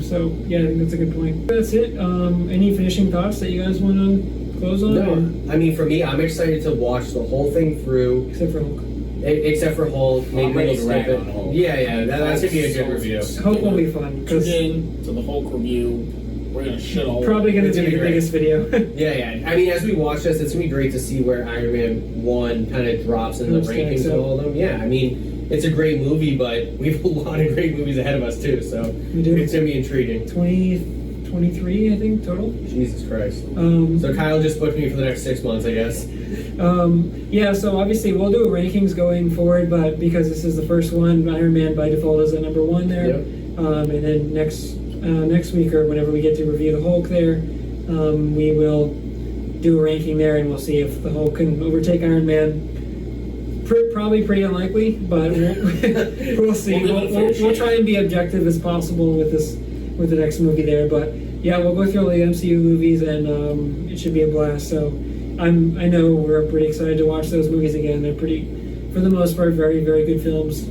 [SPEAKER 3] So yeah, I think that's a good point. That's it. Any finishing thoughts that you guys want to close on?
[SPEAKER 1] No,
[SPEAKER 3] or?
[SPEAKER 1] I mean, for me, I'm excited to watch the whole thing through.
[SPEAKER 3] Except for Hulk.
[SPEAKER 1] Except for Hulk.
[SPEAKER 2] I'm ready to rag on Hulk.
[SPEAKER 1] Yeah, that's gonna be a good review.
[SPEAKER 3] Hulk will be fun.
[SPEAKER 2] Tune in to the Hulk review. We're gonna shit all
[SPEAKER 3] Probably
[SPEAKER 2] over
[SPEAKER 3] going to
[SPEAKER 1] It's
[SPEAKER 3] be
[SPEAKER 1] gonna
[SPEAKER 3] the
[SPEAKER 1] be
[SPEAKER 3] biggest video.
[SPEAKER 1] Yeah. I mean, as we watch this, it's gonna be great to see where Iron Man 1 kind of drops in the rankings of all of them. Yeah, I mean, it's a great movie, but we have a lot of great movies ahead of us too, so
[SPEAKER 3] We do.
[SPEAKER 1] it's gonna be intriguing.
[SPEAKER 3] 23, I think, total.
[SPEAKER 1] Jesus Christ.
[SPEAKER 3] Um,
[SPEAKER 1] So Kyle just booked me for the next 6 months, I guess.
[SPEAKER 3] Yeah, so obviously we'll do rankings going forward, but because this is the first one, Iron Man by default is at number 1 there.
[SPEAKER 1] Yep.
[SPEAKER 3] And then next week or whenever we get to review the Hulk there, we will do a ranking there, and we'll see if the Hulk can overtake Iron Man. Probably pretty unlikely, but we'll see. We'll try and be objective as possible with the next movie there. But yeah, we'll go through all the MCU movies, and it should be a blast. So I know we're pretty excited to watch those movies again. They're pretty, for the most part, very, very good films.